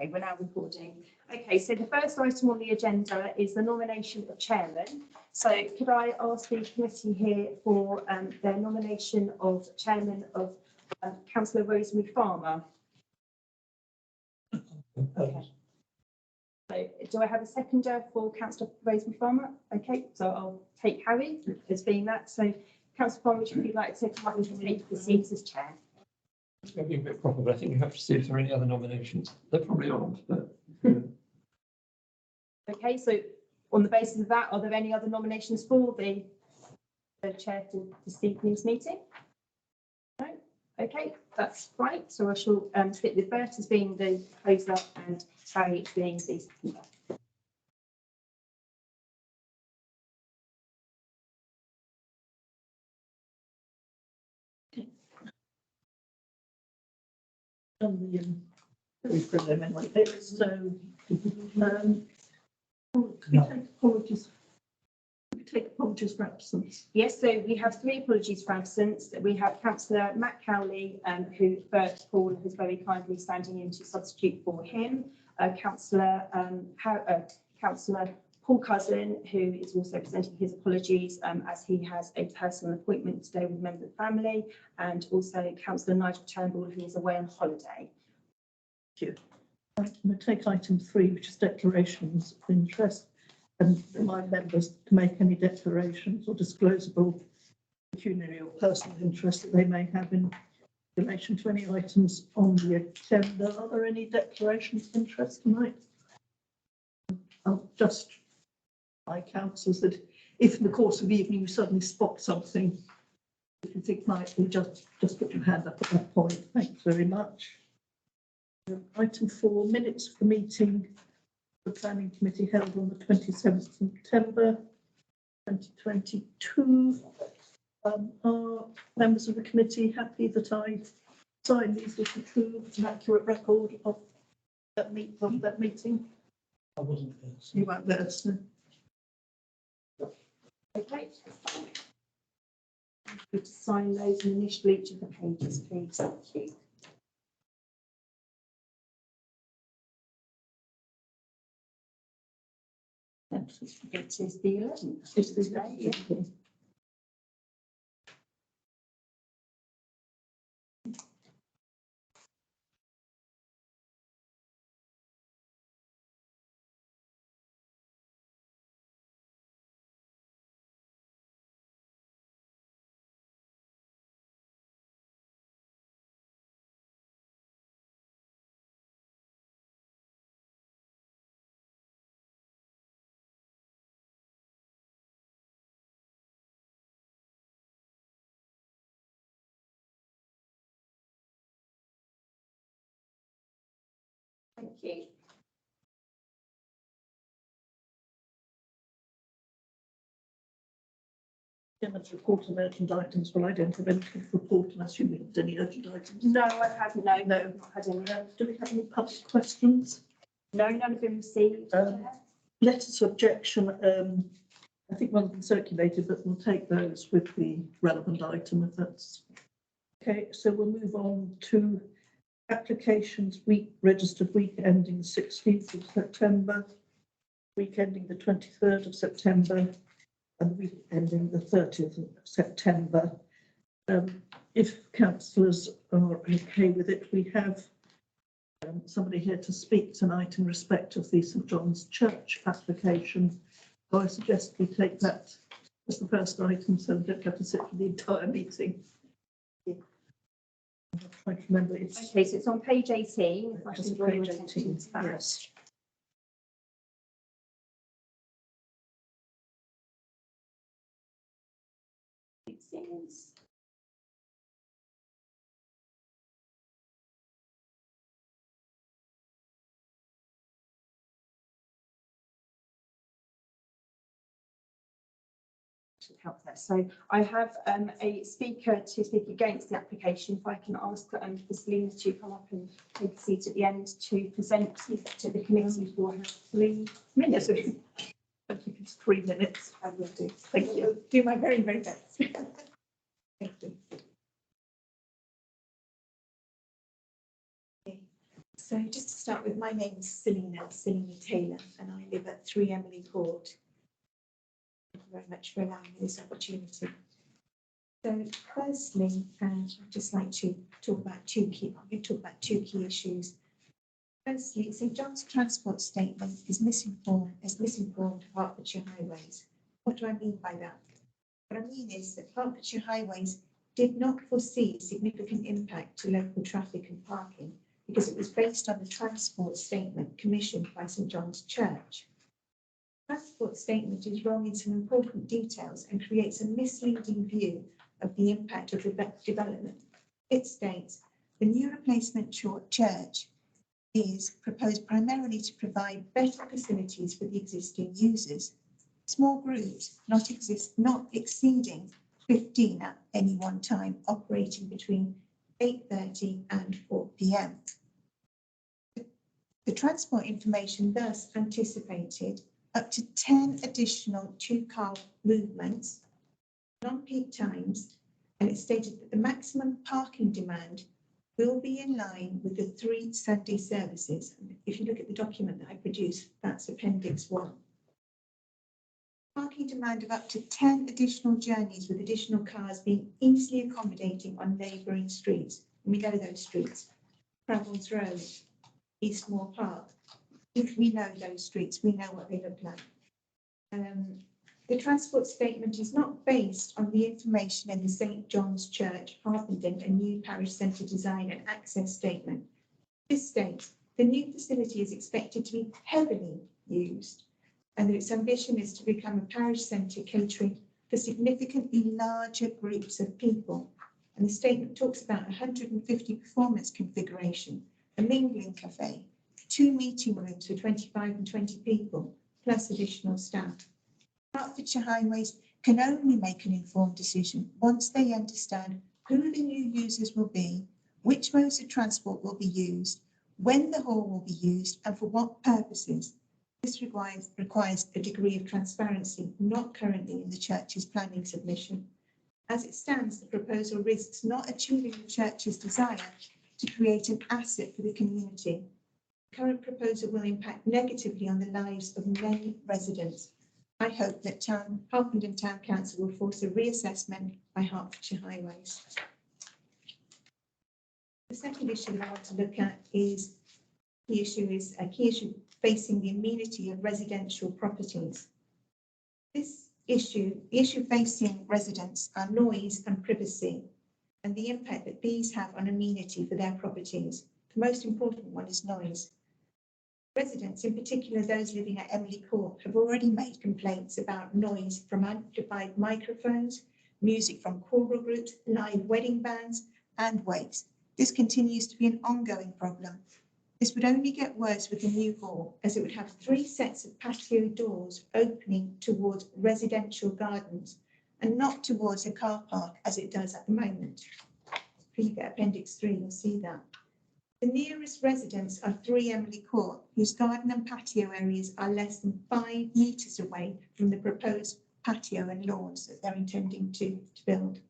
Okay, we're now recording. Okay, so the first item on the agenda is the nomination of chairman. So could I ask the committee here for their nomination of chairman of Councillor Rosemary Farmer? Okay. So do I have a seconder for Councillor Rosemary Farmer? Okay, so I'll take Harry as being that. So Councillor Farmer, would you like to come up and take the seat as chair? It's going to be a bit proper, but I think you have to see if there are any other nominations. There probably aren't, but. Okay, so on the basis of that, are there any other nominations for the chair for this evening's meeting? No? Okay, that's right. So I shall stick with Bert as being the proposer and Harry as being the seconder. On the very preliminary bit, so can we take apologies? Can we take apologies for absence? Yes, so we have 3 apologies for absence. We have Councillor Matt Cowley, who Bert Paul is very kindly standing in to substitute for him. Councillor Paul Cousin, who is also presenting his apologies as he has a personal appointment today with a member of the family, and also Councillor Nigel Turnbull, who is away on holiday. Thank you. I'm going to take item 3, which is declarations of interest, and remind members to make any declarations or disclosable pecuniary or personal interest that they may have in relation to any items on the agenda. Are there any declarations of interest tonight? I'll just my councillors that if in the course of the evening you suddenly spot something that you think might be, just put your hand up at that point. Thanks very much. Item 4, minutes of the meeting the planning committee held on the 27th of September 2022. Are members of the committee happy that I signed these with a true and accurate record of that meeting? I wasn't there. You weren't there, so. Okay. To sign those and initial each of the pages, please. Thank you. It is the 11th. It's this day, yeah. Thank you. Chairman's report on urgent items. Well, I don't have anything to report unless you have any urgent items. No, I haven't. No, No. I've not had any. Do we have any public questions? No, none have been received. Letters of objection, I think one's been circulated, but we'll take those with the relevant item if that's okay. So we'll move on to applications registered week ending the 16th of September, week ending the 23rd of September, and week ending the 30th of September. If councillors are okay with it, we have somebody here to speak tonight in respect of the St John's Church application. So I suggest we take that as the first item so we don't have to sit for the entire meeting. I'm trying to remember it's Okay, so it's on page 18. If I just can draw your page attention 18. to that. Yes. It seems. Should help there. So I have a speaker to speak against the application. If I can ask Selina to come up and take a seat at the end to present to the committee for her 3 minutes. Yes, I think it's 3 minutes. I will do. Thank you. Do my very, very best. Thank you. So just to start with, my name is Selina Taylor, and I live at 3 Emily Court. Thank you very much for allowing me this opportunity. So firstly, I'd just like to talk about two key issues. Firstly, St John's Transport Statement has misinformed Hertfordshire Highways. What do I mean by that? What I mean is that Hertfordshire Highways did not foresee a significant impact to local traffic and parking because it was based on the transport statement commissioned by St John's Church. The transport statement is wrong in some important details and creates a misleading view of the impact of the development. It states the new replacement church is proposed primarily to provide better facilities for the existing users. Small groups not exceeding 15 at any one time, operating between 8:30 and 4 p.m. The transport information thus anticipated up to 10 additional two-car movements, non-peak times, and it stated that the maximum parking demand will be in line with the 3 Sunday services. And if you look at the document that I produced, that's Appendix 1. Parking demand of up to 10 additional journeys with additional cars being easily accommodating on neighbouring streets. And we know those streets: Cravels Road, Eastmoor Park. If we know those streets, we know what they look like. The transport statement is not based on the information in the St John's Church, Harpenden, and new parish centre design and access statement. This states the new facility is expected to be heavily used, and that its ambition is to become a parish centre catering for significantly larger groups of people. And the statement talks about 150 performance configuration, a mingling cafe, 2 meeting rooms for 25 and 20 people, plus additional staff. Hertfordshire Highways can only make an informed decision once they understand who the new users will be, which modes of transport will be used, when the hall will be used, and for what purposes. This requires a degree of transparency not currently in the church's planning submission. As it stands, the proposal risks not achieving the church's desire to create an asset for the community. The current proposal will impact negatively on the lives of many residents. I hope that Harpenden Town Council will force a reassessment by Hertfordshire Highways. The second issue that I want to look at is a key issue facing the amenity of residential properties. The issue facing residents are noise and privacy, and the impact that these have on amenity for their properties. The most important one is noise. Residents, in particular those living at Emily Court, have already made complaints about noise from amplified microphones, music from choral groups, live wedding bands, and wakes. This continues to be an ongoing problem. This would only get worse with the new hall, as it would have 3 sets of patio doors opening towards residential gardens and not towards a car park as it does at the moment. If you get Appendix 3, you'll see that. The nearest residents are 3 Emily Court, whose garden and patio areas are less than 5 metres away from the proposed patio and lawns that they're intending to build.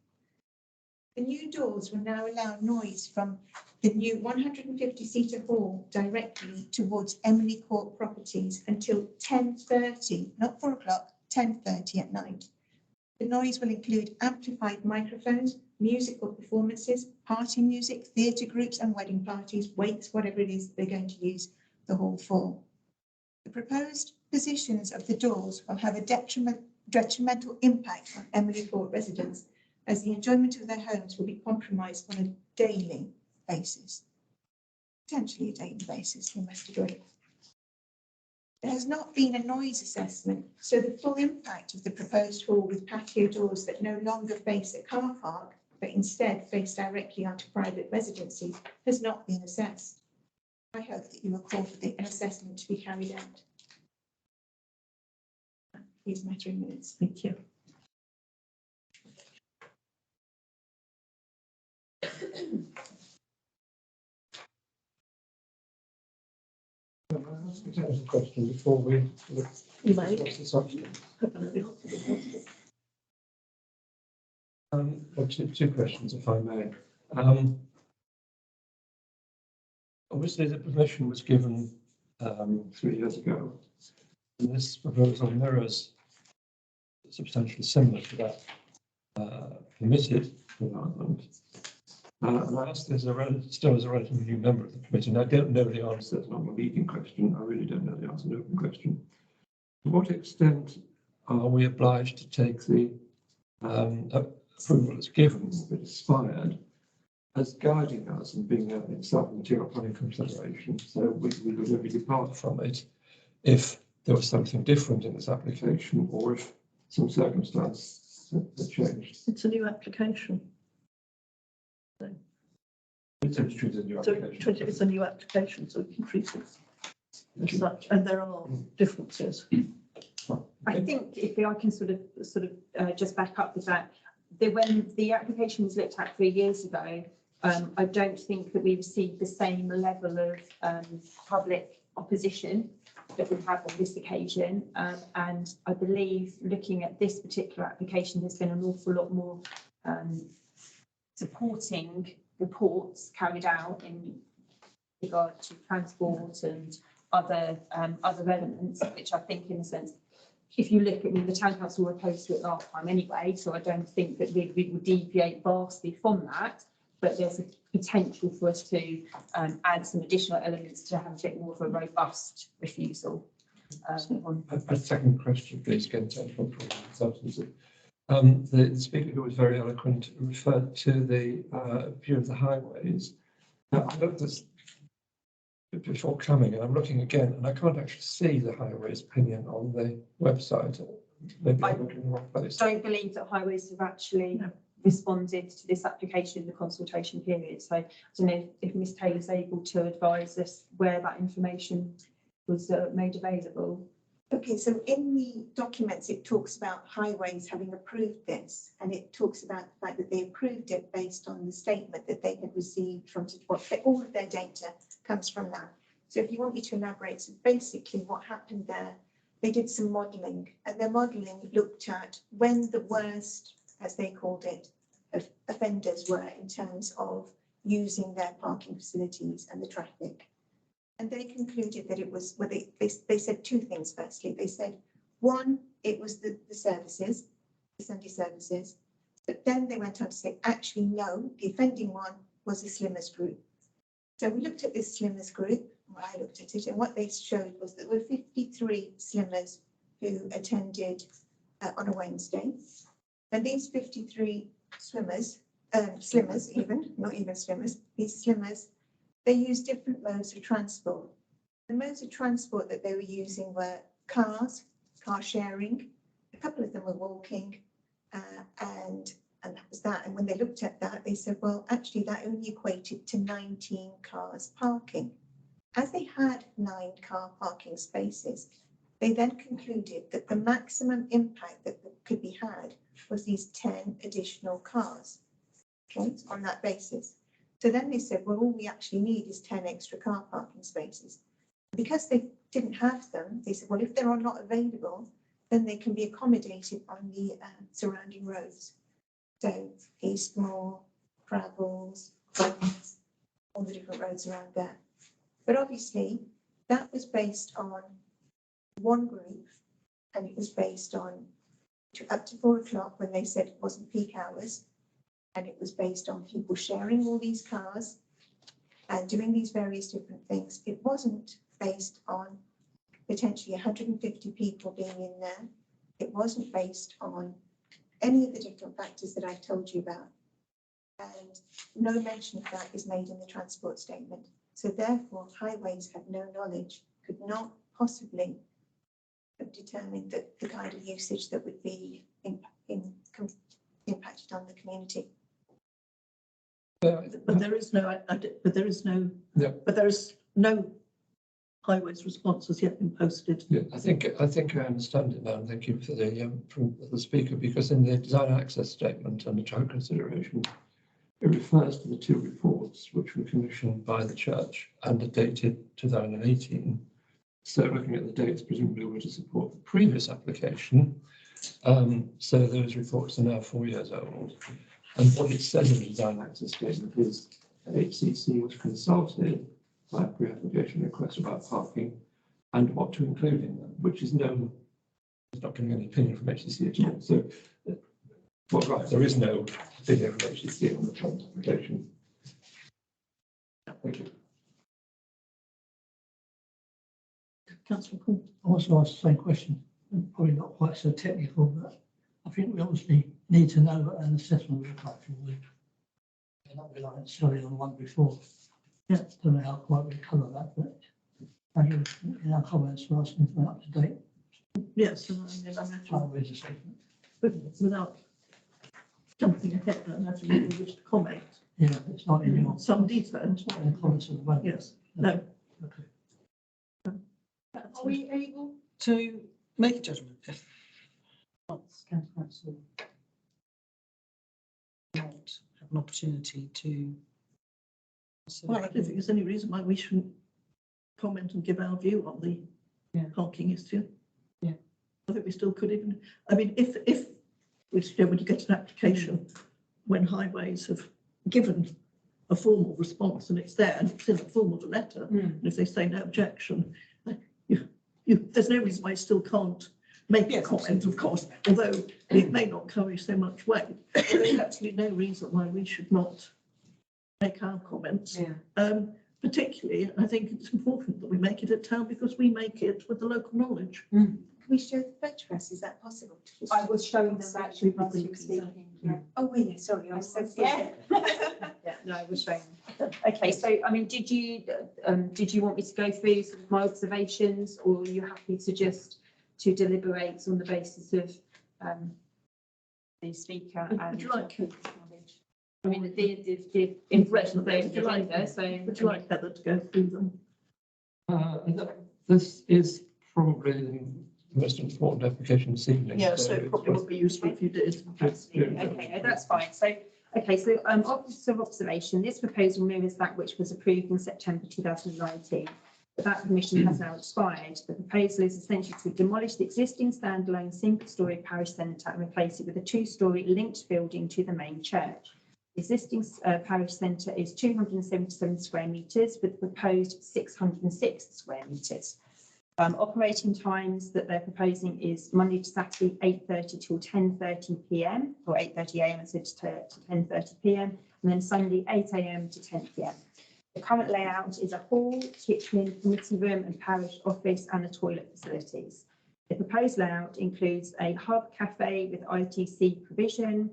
The new doors will now allow noise from the new 150-seater hall directly towards Emily Court properties until 10:30, not 4 o'clock, 10:30 at night. The noise will include amplified microphones, musical performances, party music, theatre groups and wedding parties, wakes, whatever it is that they're going to use the hall for. The proposed positions of the doors will have a detrimental impact on Emily Court residents, as the enjoyment of their homes will be compromised on a daily basis. Potentially a daily basis, they must agree. There has not been a noise assessment, so the full impact of the proposed hall with patio doors that no longer face a car park, but instead face directly onto private residencies, has not been assessed. I hope that you will call for an assessment to be carried out. Here's my 3 minutes. Thank you. Can I ask a technical question before we look You may. at this option? Well, two questions, if I may. obviously the permission was given 3 years ago. And this proposal mirrors substantially similar to that permitted development. And I ask this still as a relatively new member of the committee, and I don't know the answer. It's not a leading question. I really don't know the answer. An open question. To what extent are we obliged to take the approval that's given, if it's expired, as guiding us and being itself a material planning consideration? So we would only depart from it if there was something different in this application, or if some circumstance had changed. It's a new application. It's treated as a new So application. it's a new application, so we can treat it as such, and there are differences. I think if I can sort of just back up with that, when the application was looked at 3 years ago, I don't think that we received the same level of public opposition that we have on this occasion. And I believe looking at this particular application, there's been an awful lot more supporting reports carried out in regard to transport and other elements, which I think in a sense, if you look at, the town council were opposed to it last time anyway, so I don't think that we would deviate vastly from that, but there's a potential for us to add some additional elements to have a bit more of a robust refusal. A second question, please, again, technical substantive. The speaker, who was very eloquent, referred to the view of the highways. Now, I looked at this before coming, and I'm looking again, and I can't actually see the highways opinion on the website. Maybe I'm looking in the wrong place. I don't believe that highways have actually responded to this application in the consultation period. So I don't know if Ms Taylor's able to advise us where that information was made available. Okay, so in the documents, it talks about highways having approved this, and it talks about the fact that they approved it based on the statement that they had received from all of their data comes from that. So if you want me to elaborate, so basically what happened there, they did some modelling, and their modelling looked at when the worst, as they called it, offenders were in terms of using their parking facilities and the traffic. And they concluded that it was, well, they said two things. Firstly, they said, one, it was the services, the Sunday services. But then they went on to say, actually, no, the offending one was the slimmers group. So we looked at this slimmers group, or I looked at it, and what they showed was that there were 53 slimmers who attended on a Wednesday. And these 53 slimmers, even, not even slimmers, these slimmers, they used different modes of transport. The modes of transport that they were using were cars, car sharing. A couple of them were walking, and that was that. And when they looked at that, they said, well, actually, that only equated to 19 cars parking. As they had 9 car parking spaces, they then concluded that the maximum impact that could be had was these 10 additional cars, okay, on that basis. So then they said, well, all we actually need is 10 extra car parking spaces. Because they didn't have them, they said, well, if they're not available, then they can be accommodated on the surrounding roads. So Eastmoor, Gravels, all the different roads around there. But obviously, that was based on one group, and it was based on up to 4 o'clock when they said it wasn't peak hours. And it was based on people sharing all these cars and doing these various different things. It wasn't based on potentially 150 people being in there. It wasn't based on any of the different factors that I've told you about. And no mention of that is made in the transport statement. So therefore, highways have no knowledge, could not possibly have determined that the kind of usage that would be impacted on the community. But there is no highways response has yet been posted. Yeah, I think I understand it now, and thank you for the from the speaker, because in the design access statement under joint consideration, it refers to the 2 reports which were commissioned by the church and are dated 2018. So looking at the dates, presumably were to support the previous application. So those reports are now 4 years old. And what it says in the design access statement is HCC was consulted my pre-application request about parking and what to include in them, which is no, it's not getting any opinion from HCC at all. So, well, right, there is no opinion from HCC on the joint application. Thank you. Councillor Paul. I also asked the same question, probably not quite so technical, but I think we obviously need to know what an assessment will look like for the, not relying necessarily on the one before. Yeah. Don't know how quite we cover that, but and in our comments, we're asking for an up to date Yes, and I imagine highways assessment. without jumping ahead, I imagine you wish to comment Yeah, it's not in your, some detail. it's not in the comments at the moment. Yes, no. Okay. Are we able? To make a judgment if council not have an opportunity to. Well, I don't think there's any reason why we shouldn't comment and give our view on the Yeah. parking issue. Yeah. I think we still could even, I mean, if we, when you get an application, when highways have given a formal response and it's there and it's in the form of a letter, and if they say no objection, there's no reason why you still can't make a Yes, comment, of course, although it may not carry so much weight. But there's absolutely no reason why we should not make our comments. Yeah. Particularly, I think it's important that we make it at town because we make it with the local knowledge. Can we show the photographs? Is that possible? I was showing them actually whilst you were speaking. Yeah. Oh, were you? Sorry, I was so. Yeah. Yeah, no, I was showing them. Okay, so I mean, did you want me to go through sort of my observations, or are you happy to just to deliberate on the basis of the speaker and Would you like, knowledge? I mean, the impression of the Would you like- agenda, so. would you like Heather to go through them? This is probably the most important application this evening. Yeah, so it probably would be useful if you did. Absolutely, okay, no, that's fine. So, okay, so Office of Observation, this proposal mirrors that which was approved in September 2019. But that permission has now expired. The proposal is essentially to demolish the existing standalone single-storey parish centre and replace it with a two-storey linked building to the main church. The existing parish centre is 277 square metres with proposed 606 square metres. Operating times that they're proposing is Monday to Saturday, 8:30 till 10:30 p.m. or 8:30 a.m. to 10:30 p.m. and then Sunday, 8 a.m. to 10 p.m. The current layout is a hall, kitchen, committee room and parish office and the toilet facilities. The proposed layout includes a hub cafe with ITC provision,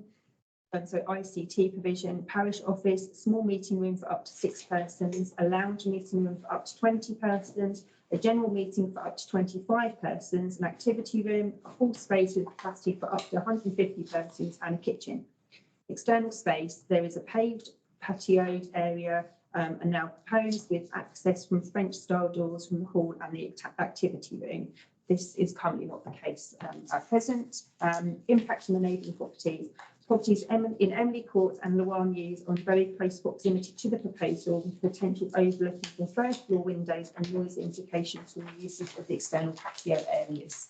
so ICT provision, parish office, small meeting room for up to 6 persons, a lounge meeting room for up to 20 persons, a general meeting for up to 25 persons, an activity room, a hall space with capacity for up to 150 persons and a kitchen. External space, there is a paved patioed area and now proposed with access from French style doors from the hall and the activity room. This is currently not the case at present. Impact on the neighbouring properties. Properties in Emily Court and Loire Mews on very close proximity to the proposal with potential overlooking from first floor windows and noise implications from the uses of the external patio areas.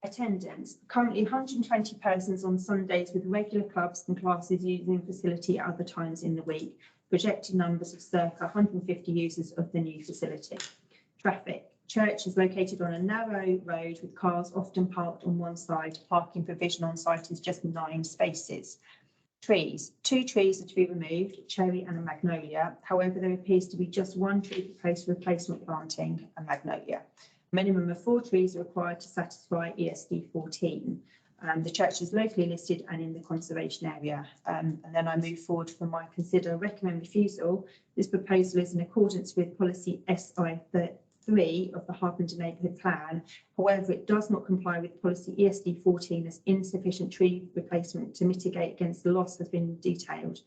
Attendance. Currently 120 persons on Sundays with regular clubs and classes using the facility at other times in the week. Projected numbers of circa 150 users of the new facility. Traffic. Church is located on a narrow road with cars often parked on one side. Parking provision on site is just 9 spaces. Trees. 2 trees are to be removed, a cherry and a magnolia. However, there appears to be just 1 tree proposed for replacement planting, a magnolia. A minimum of 4 trees are required to satisfy ESD 14. The church is locally listed and in the conservation area. And then I move forward for my consider, recommend refusal. This proposal is in accordance with policy SI 3 of the Harpenden Neighbourhood Plan. However, it does not comply with policy ESD 14 as insufficient tree replacement to mitigate against the loss has been detailed.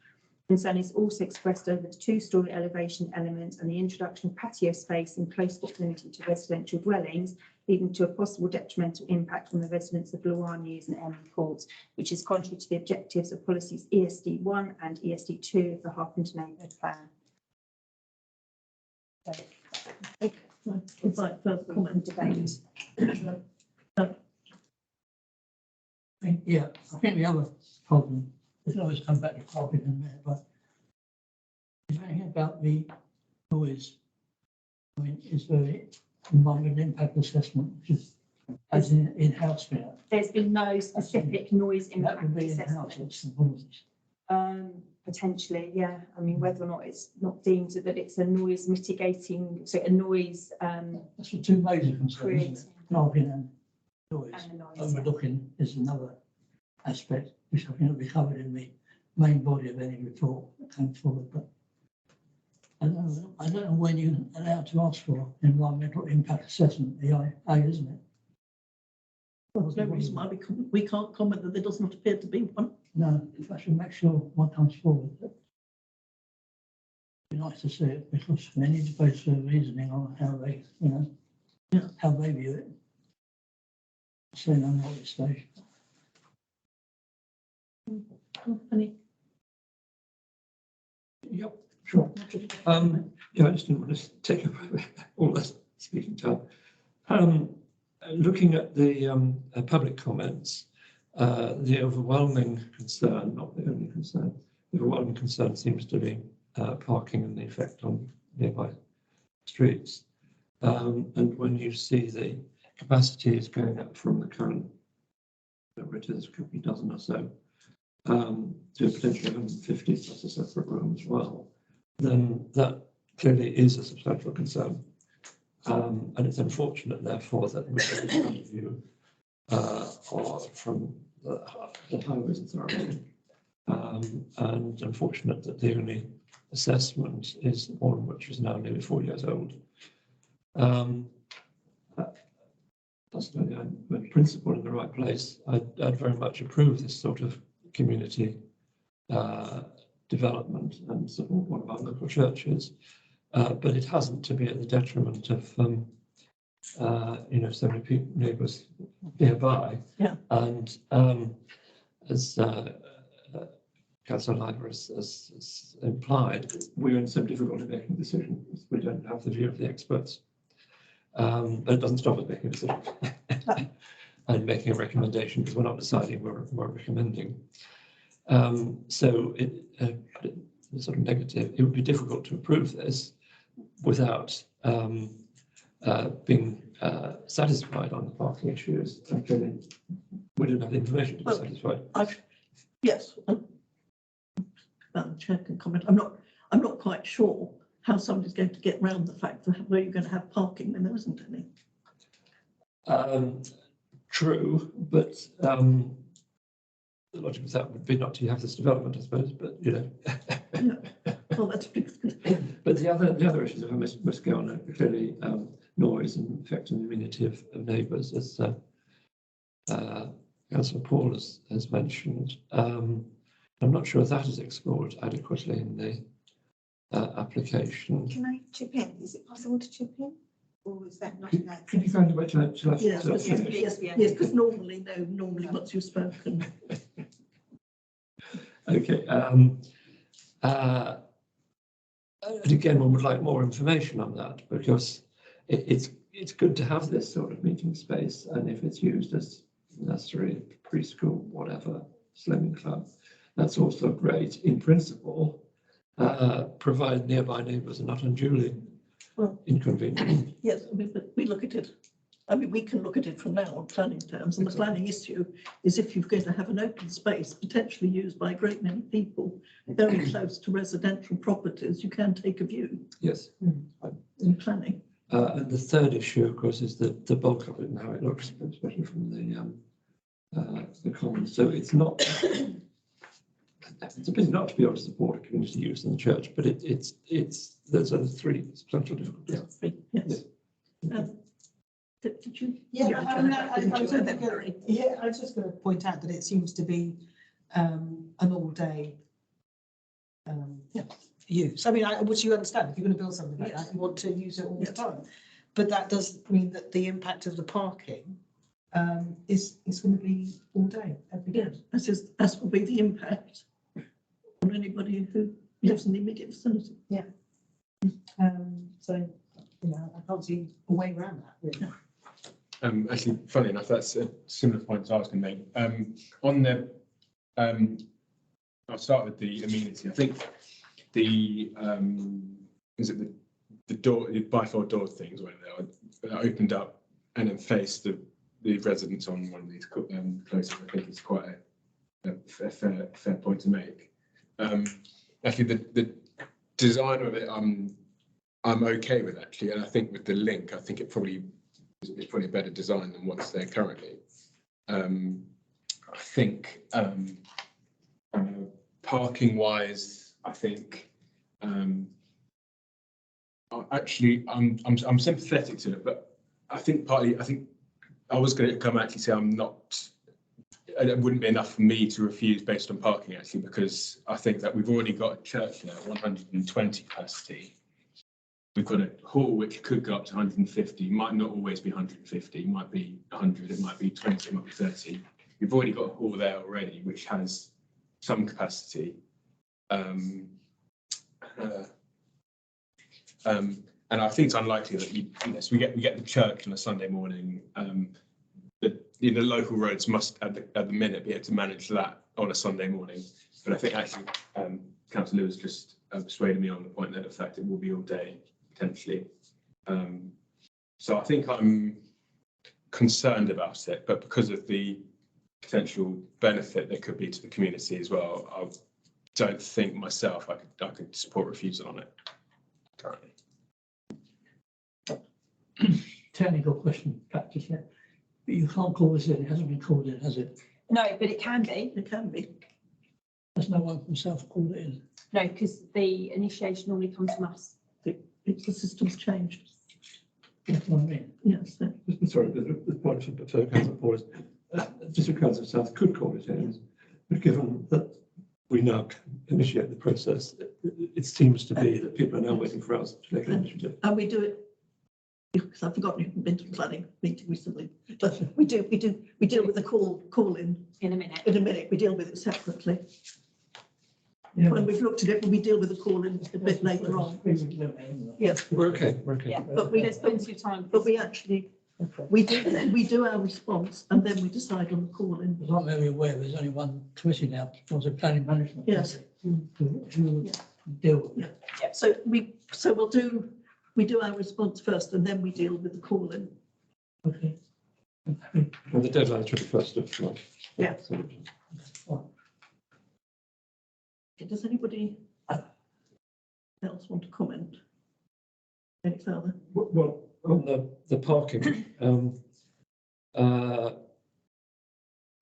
Concern is also expressed over the 2-storey elevation element and the introduction of patio space in close proximity to residential dwellings, leading to a possible detrimental impact on the residents of Loire Mews and Emily Court, which is contrary to the objectives of policies ESD 1 and ESD 2 of the Harpenden Neighbourhood Plan. So, Invite further comment. debate. Yeah, I think the other problem, we can always come back to parking in there, but is there anything about the noise. I mean, is there environmental impact assessment, which is as in-house now? There's been no specific noise That impact would be in-house, assessment. it's St Albans. Potentially, yeah. I mean, whether or not it's not deemed that it's a noise mitigating, so a noise, That's the two major concerns, isn't creating it? Parking and noise. and the noise. Overlooking is another aspect, which I think will be covered in the main body of any report that comes forward, but I don't know when you're allowed to ask for environmental impact assessment, EIA, isn't it? Well, there's no reason why we can't comment that there does not appear to be one. No, if I should make sure one comes forward. It'd be nice to see it, because they need to base their reasoning on how they, how they view it. So no more at this stage. Any? Yep, sure. Yeah, I just didn't want to take up all that speaking time. Looking at the public comments, the overwhelming concern, not the only concern, the overwhelming concern seems to be parking and the effect on nearby streets. And when you see the capacity is going up from the current, whatever it is, could be a dozen or so, to potentially 150 plus a separate room as well, then that clearly is a substantial concern. And it's unfortunate, therefore, that we have a point of view or from the Highways Authority, and unfortunate that the only assessment is one which is now nearly 4 years old. Personally, I'm in principle in the right place. I'd very much approve this sort of community development and support one of our local churches, but it hasn't to be at the detriment of so many people, neighbours nearby. Yeah. And as Councillor Ivor has implied, we're in some difficulty making decisions. We don't have the view of the experts. But it doesn't stop us making a decision and making a recommendation, because we're not deciding, we're recommending. So it's sort of negative. It would be difficult to approve this without being satisfied on the parking issues. And clearly, we don't have the information to be satisfied. Yes. Madam Chair can comment. I'm not quite sure how somebody's going to get round the fact that where you're going to have parking when there isn't any. True, but the logic of that would be not to have this development, I suppose, but Yeah. Well, that's But the other issues, if I must go on, are clearly noise and affecting the immunity of neighbours, as Councillor Paul has mentioned. I'm not sure that is explored adequately in the application. Can I chip in? Is it possible to chip in? Or is that not allowed? Could you kindly wait till I yes, finish? yes, because normally once you've spoken. Okay. And again, one would like more information on that, because it's good to have this sort of meeting space, and if it's used as nursery, preschool, whatever, slimming club, that's also great in principle, provided nearby neighbours are not unduly inconvenient. Yes, I mean, but we look at it. I mean, we can look at it from now on planning terms, and the planning issue is if you're going to have an open space potentially used by a great many people very close to residential properties, you can take a view Yes. in planning. And the third issue, of course, is the bulk of it and how it looks, especially from the commons. So it's not. It's a pity not to be able to support a community use in the church, but there's other three substantial difficulties. Yes. Did you? Yeah, I was I was just going to point out that it seems to be an all-day use. I mean, which you understand, if you're going to build something like that, you want to use it all the time. But that does mean that the impact of the parking is going to be all day, every day. Yes, that will be the impact on anybody who lives in the immediate vicinity. Yeah. So, I can't see a way around that, really. Actually, funny enough, that's a similar point I was going to make. On the, I'll start with the amenity. I think is it the the door, the bifold door things, where they are opened up and then face the residents on one of these closes, I think it's quite a fair point to make. Actually, the design of it, I'm okay with actually, and I think with the link, I think it's probably a better design than what's there currently. I think parking wise, I think actually I'm sympathetic to it, but I think partly I was going to come actually say it wouldn't be enough for me to refuse based on parking actually, because I think that we've already got a church there, 120 capacity. We've got a hall which could go up to 150, might not always be 150, might be 100, it might be 20, it might be 30. We've already got a hall there already which has some capacity. And I think it's unlikely that so we get the church on a Sunday morning. The local roads must at the minute be able to manage that on a Sunday morning. But I think actually Councillor Lewis just persuaded me on the point that in fact it will be all day potentially. So I think I'm concerned about it, but because of the potential benefit there could be to the community as well, I don't think myself I could support refusal on it currently. Technical question, practice, yeah. But you can't call this in, it hasn't been called in, has it? No, but it can be. It can be. There's no one from South called it in. No, because the initiation normally comes from us. The system's changed. That's what I mean. Yes. Sorry, the point for Councillor Paul is District Council South could call it in, but given that we now initiate the process, it seems to be that people are now waiting for us to take an initiative. And we do it, because I've forgotten you haven't been to the planning meeting recently, but we deal with the call in In a minute. in a minute. We deal with it separately. Yeah. When we've looked at it, we deal with the call in a bit later on. Yes, We're okay, we're okay. Yeah, but there's plenty of time. but we actually, we do our response and then we decide on the call in. As I'm very aware, there's only one committee now, was a planning management. Yes. Who will deal with it. So we do our response first and then we deal with the call in. Okay. Well, the deadline is 21st of March. Yeah. So, Does anybody else want to comment any further? well, on the parking,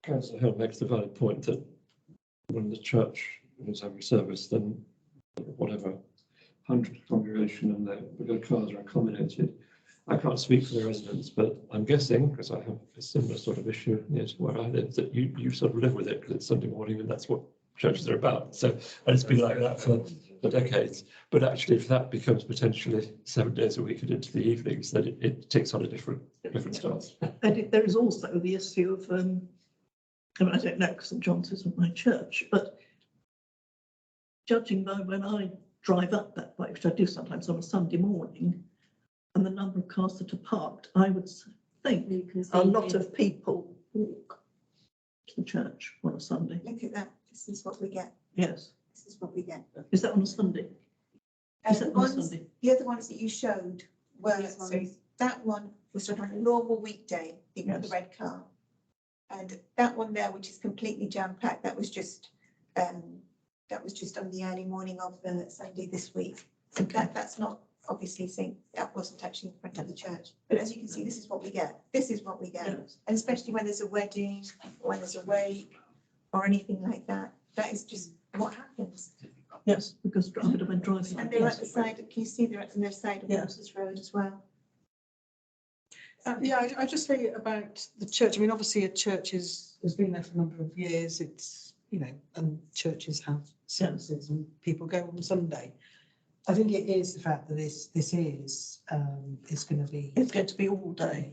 Councillor Hill makes the valid point that when the church is having service, then whatever 100 congregation and the cars are accommodated. I can't speak for the residents, but I'm guessing, because I have a similar sort of issue near to where I live, that you sort of live with it because it's Sunday morning and that's what churches are about. So, and it's been like that for decades. But actually, if that becomes potentially 7 days a week and into the evenings, then it takes on a different stance. And there is also the issue of, I mean, I don't know because St John's isn't my church, but judging by when I drive up that way, which I do sometimes on a Sunday morning, and the number of cars that are parked, I would think a lot of people walk to the church on a Sunday. Look at that. This is what we get. Yes. This is what we get. Is that on a Sunday? Is that on a Sunday? The other ones that you showed were, These so ones. that one was on a normal weekday, the Yes. red car. And that one there, which is completely jam-packed, that was just on the early morning of the Sunday this week. So that's not obviously saying that wasn't actually in front of the church. But as you can see, this is what we get. This is what we get. Yes. And especially when there's a wedding, or when there's a wake, or anything like that, that is just what happens. Yes, because I would have been driving. And they're at the side, can you see they're at the side of Yes. Moses Road as well? Yeah, I just say about the church. I mean, obviously a church has been there for a number of years. It's, you know, and churches have services and people go on Sunday. I think it is the fact that this is going to be. It's going to be all day,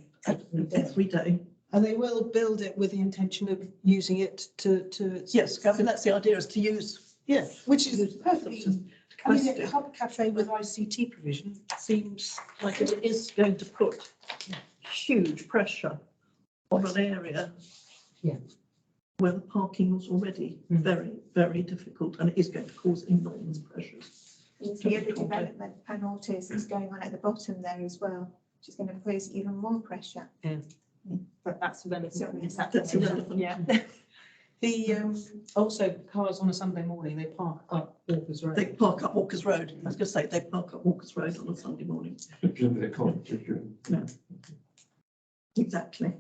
every day. And they will build it with the intention of using it to. Yes, I mean, that's the idea, is to use. Yeah, which is perfectly. I mean, Capacity. a hub cafe with ICT provision seems like It is going to put huge pressure on an area. Yeah. Where the parking was already very, very difficult, and it is going to cause enormous pressures. There's the other development, Panautos, is going on at the bottom there as well, which is going to pose even more pressure. But that's relevant. Yes, That's irrelevant. Yeah. The, also cars on a Sunday morning, they park up Walker's Road. They park up Walker's Road. I was going to say they park up Walker's Road on a Sunday morning. Presumably they can't, do you? Exactly.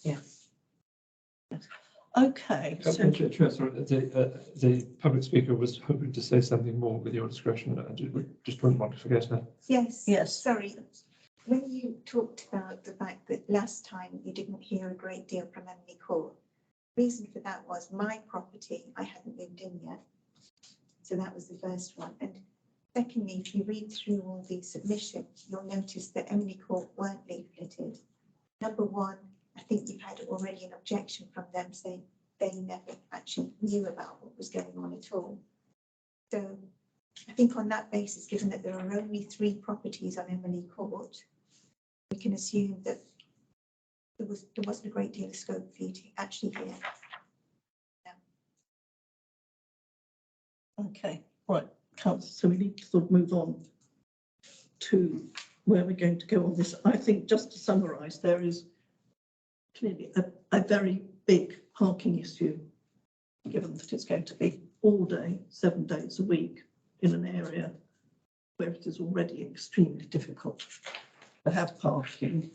Yeah. Okay, so Chair, sorry, the public speaker was hoping to say something more with your discretion. I just wouldn't want to forget her. Yes. yes, Sorry, when you talked about the fact that last time you didn't hear a great deal from Emily Court, reason for that was my property, I hadn't moved in yet. So that was the first one. And secondly, if you read through all the submissions, you'll notice that Emily Court weren't leafleted. Number one, I think you've had already an objection from them saying they never actually knew about what was going on at all. So I think on that basis, given that there are only 3 properties on Emily Court, we can assume that there wasn't a great deal of scope for you to actually hear. okay, right, councillor, so we need to sort of move on to where we're going to go on this. I think just to summarise, there is clearly a very big parking issue, given that it's going to be all day, 7 days a week in an area where it is already extremely difficult to have parking.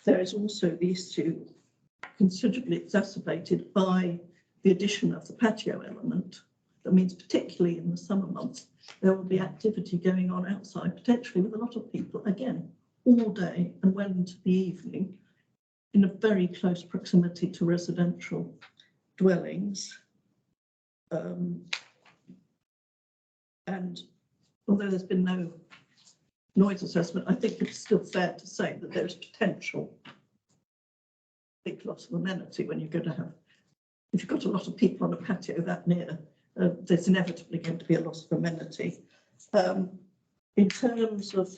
There is also the issue considerably exacerbated by the addition of the patio element. That means particularly in the summer months, there will be activity going on outside, potentially with a lot of people, again, all day and well into the evening, in a very close proximity to residential dwellings. And although there's been no noise assessment, I think it's still fair to say that there's potential big loss of amenity when you're going to have, if you've got a lot of people on a patio that near, there's inevitably going to be a loss of amenity. In terms of,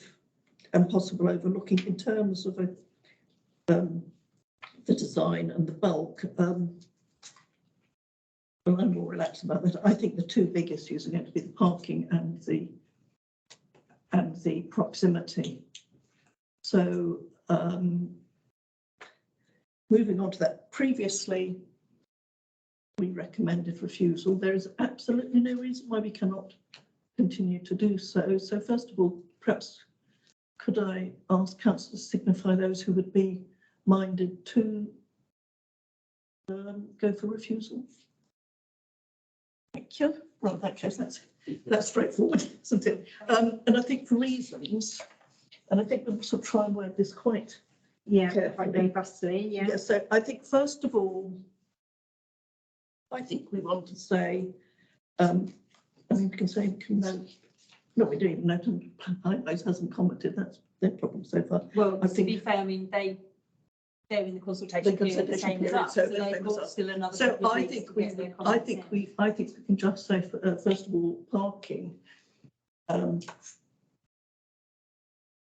and possible overlooking, in terms of the design and the bulk, well, I'm more relaxed about that. I think the 2 big issues are going to be the parking and the proximity. So moving on to that, previously we recommended refusal. There is absolutely no reason why we cannot continue to do so. So first of all, perhaps could I ask council to signify those who would be minded to go for refusal? Thank you. Well, in that case, that's straightforward, isn't it? And I think for reasons, and I think we'll sort of try and word this quite Yeah, quite robustly, yeah. Yeah, so I think first of all, I think we want to say, I mean, we can say, no, we don't even know, Highways hasn't commented, that's their problem so far. Well, I to think- be fair, I mean, they're in the consultation The period the consultation same as period, us, so so the same they've as got us. still another. So couple of I weeks think to we, get their I comments think in. we can just say, first of all, parking. On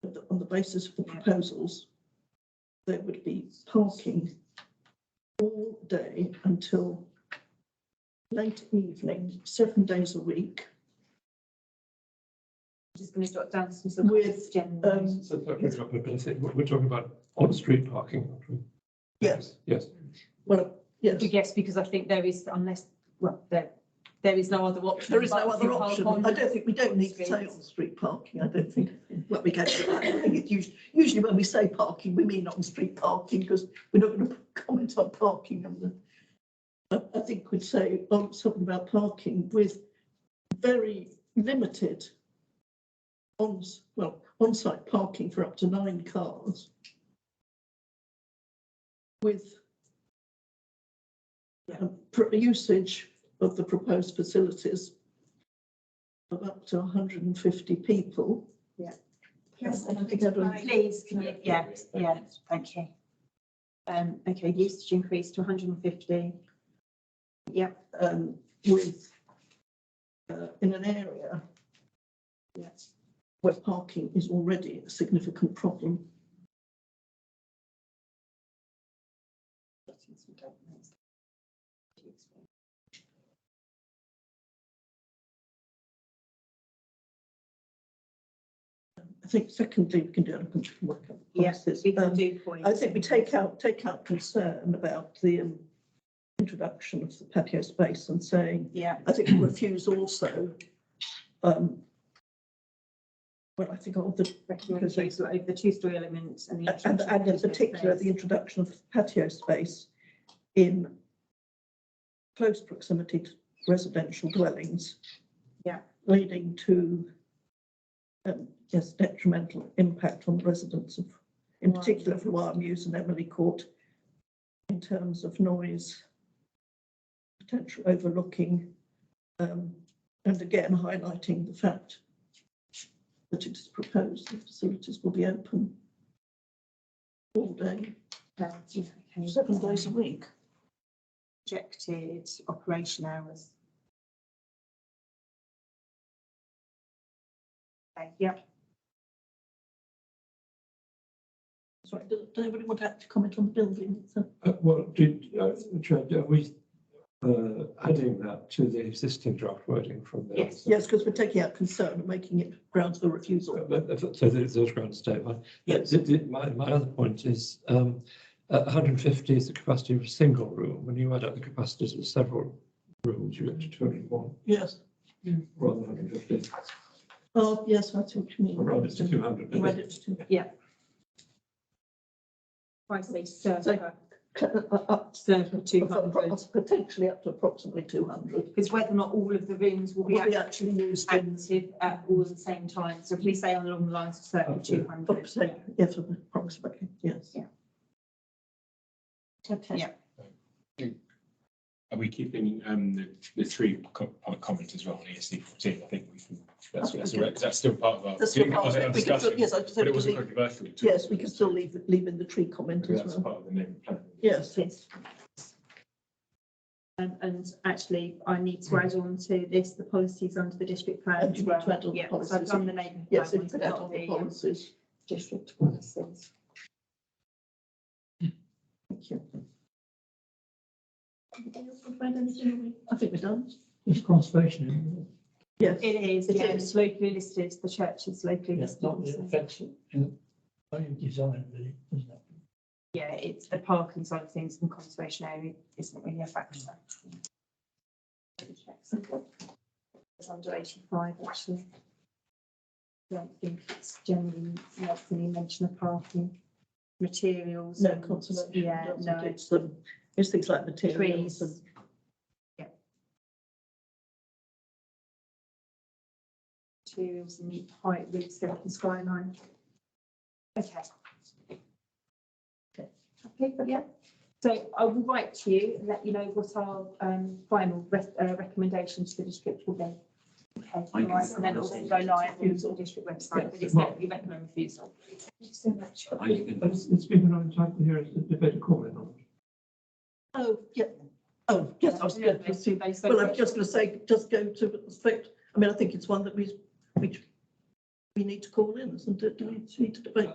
the basis of the proposals, there would be parking all day until late evening, 7 days a week. I'm just going to jot down some sort of With, general. So we're talking about on-street parking. aren't we? Yes. Yes. Well, yes, Yes, because I think there is, unless, well, there is no other option. there is no but other to park option. on I don't think we don't need to say streets. on-street parking. I don't think, well, we get to that. I think it's usually when we say parking, we mean on-street parking because we're not going to comment on parking. I think we'd say something about parking with very limited on-site parking for up to 9 cars with usage of the proposed facilities of up to 150 people. Yes, And I think everyone, Please, can you, yeah, thank you. Okay, usage increased to 150. Yep. with in an area where parking is already a significant problem. think secondly, we can do, I can work out the Yes, policies. we can do points. I think we take out concern about the introduction of the patio space and saying, Yeah, I think refuse also. Well, I think all the, recommend refusal over the two-storey elements and the. and in particular, the introduction of patio space in close proximity to residential dwellings. Yeah. Leading to, yes, detrimental impact on the residents of, in particular for Wyre Mews and Emily Court, in terms of noise, potential overlooking, and again highlighting the fact that it is proposed the facilities will be open all day, 7 days a week. Projected operation hours. Okay, yeah. Sorry, does anybody want to comment on the building? Well, Chair, are we adding that to the existing draft wording from the? Yes. Yes, because we're taking out concern and making it grounds for refusal. So those grounds stay. Yes. My other point is 150 is the capacity of a single room. When you add up the capacities of several rooms, you get to 201 Yes. rather than 150. Oh, yes, I see what you mean. Or rather, it's to 200. You read it to I say circa up circa 200, potentially up to approximately 200. because whether or not all of the rooms will be Will be actually used in active at all at the same time. So if we say along the lines of circa Okay. 200. yes, approximately, yes. Yeah. Okay. Yeah. Are we keeping the tree comment as well on ESC 14? I think we can, that's still part of our. That's still part of our it. We can still- discussion, Yes, I just but it think wasn't we- controversial. yes, we can still leave in the tree comment Because as that's well. part of the name plan. Yes. Yes. And actually, I need to add on to this, the policies under the district plan And as you well. need to add on the Yeah, so policies. I've done the neighbourhood. Yes, plan if ones, you add not on the the, policies. district policies. Thank you. Anybody else want to add anything? I think we're done. It's conservation, isn't it? Yes. It is, It yeah, is. it's locally listed, the church is locally Yeah, listed. not the so- effects in only design, really, isn't it? Yeah, it's the parking side of things and conservation area isn't really a factor. It's under 85, actually. I don't think it's generally makes any mention of parking materials. No and- conservation. Yeah, doesn't. no. It's things like materials Trees. and Materials and height, roof, slope and skyline. Okay. Okay, but yeah. So I will write to you and let you know what our final recommendation to the district will be. Okay, all right, and then it will go live on the district website, but it's definitely recommend refusal. Thank you so much. It's been an time to hear the debate comment on it. oh, yeah. Oh, yes, I was going to assume. They Well, I'm just going to say, just go to the fact, I mean, I think it's one that we need to call in, isn't it? Do we need to debate?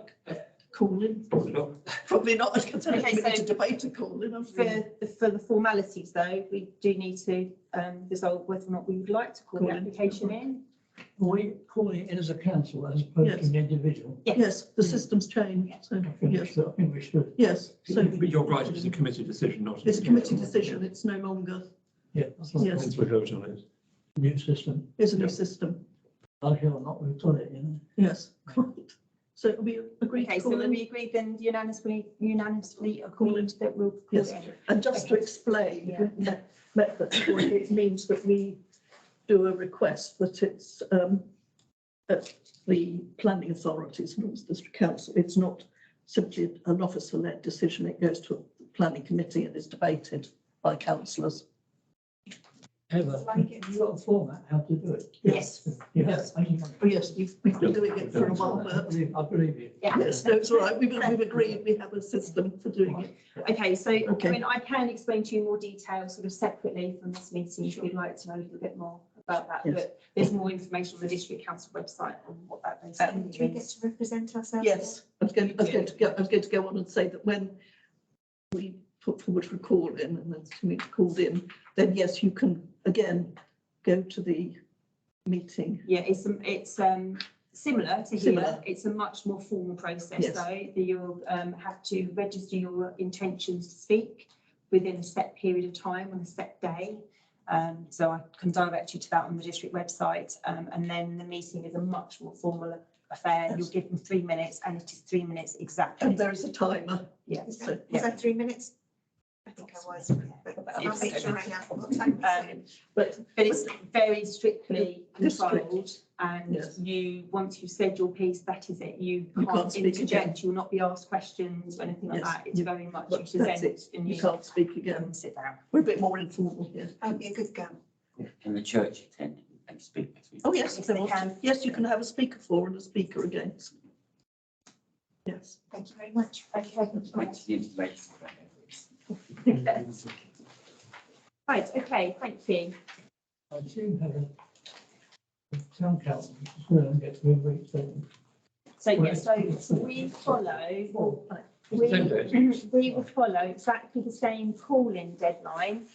Call in? Probably not. Probably not. I was going to say, Okay, we need so to debate a call in. For the formalities though, we do need to resolve whether or not we would like to call the Call in. application in. Are we calling it in as a council as opposed to Yes. an individual? Yes, the system's changed, so, I think we yes, should. I think we should. yes. So But you're right, it's a committee decision, not. it's a committee decision. It's no longer, Yeah, that's right. Yes. Once we vote on it. New system. it's a new Yeah. system. Like it or not, we've got it, you know. Yes, right. So we agreed Okay, to so call we in. agreed then unanimously Call in. agreed that we'll call Yes. it in. And just to explain, Yeah. it means that we do a request that it's at the planning authorities, not the district council. It's not simply an officer-led decision. It goes to a planning committee and is debated by councillors. Heather, you've got a format how to do it. Yes. Yeah. Yes. I think- Oh, yes, we've been doing it for a while, I but believe you. Yeah. yes, no, it's all right. We've agreed we have a system for doing it. Okay, so I Okay. mean, I can explain to you more detail sort of separately from this meeting if you'd like to know a little bit more about that. Yes. But there's more information on the district council website on what that Do we basically get means. to represent ourselves? Yes, I was going to go on and say that when we put forward for a call in and then somebody called in, then yes, you can again go to the meeting. Yeah, it's similar to here. Similar. It's a much more formal process, Yes. though. That you'll have to register your intentions to speak within a set period of time on a set day. So I can direct you to that on the district website. And then the meeting is a much more formal affair. You'll give them 3 minutes, and it is 3 minutes exactly. And there is a timer. Yeah. Is So, that, was that 3 minutes? I think I was, but I'll make sure I am. What time is it? But But it's very strictly District. controlled, and Yes. you, once you've said your piece, that is it. You You can't can't speak again. interject, you'll not be asked questions or anything like Yes, that. It's you- very much you but that's present it. and You you can't speak again. sit down. We're a bit more informal here. I'll be a good girl. Can the church attend and speak? Oh, yes, Yes, if they they want to. can. Yes, you can have a speaker for and a speaker against. Yes. Thank you very much. Okay. Thanks for the information. Right, okay, thank you. I do have a town council, and get to every statement. So, yeah, so we follow, we will follow exactly the same call-in deadline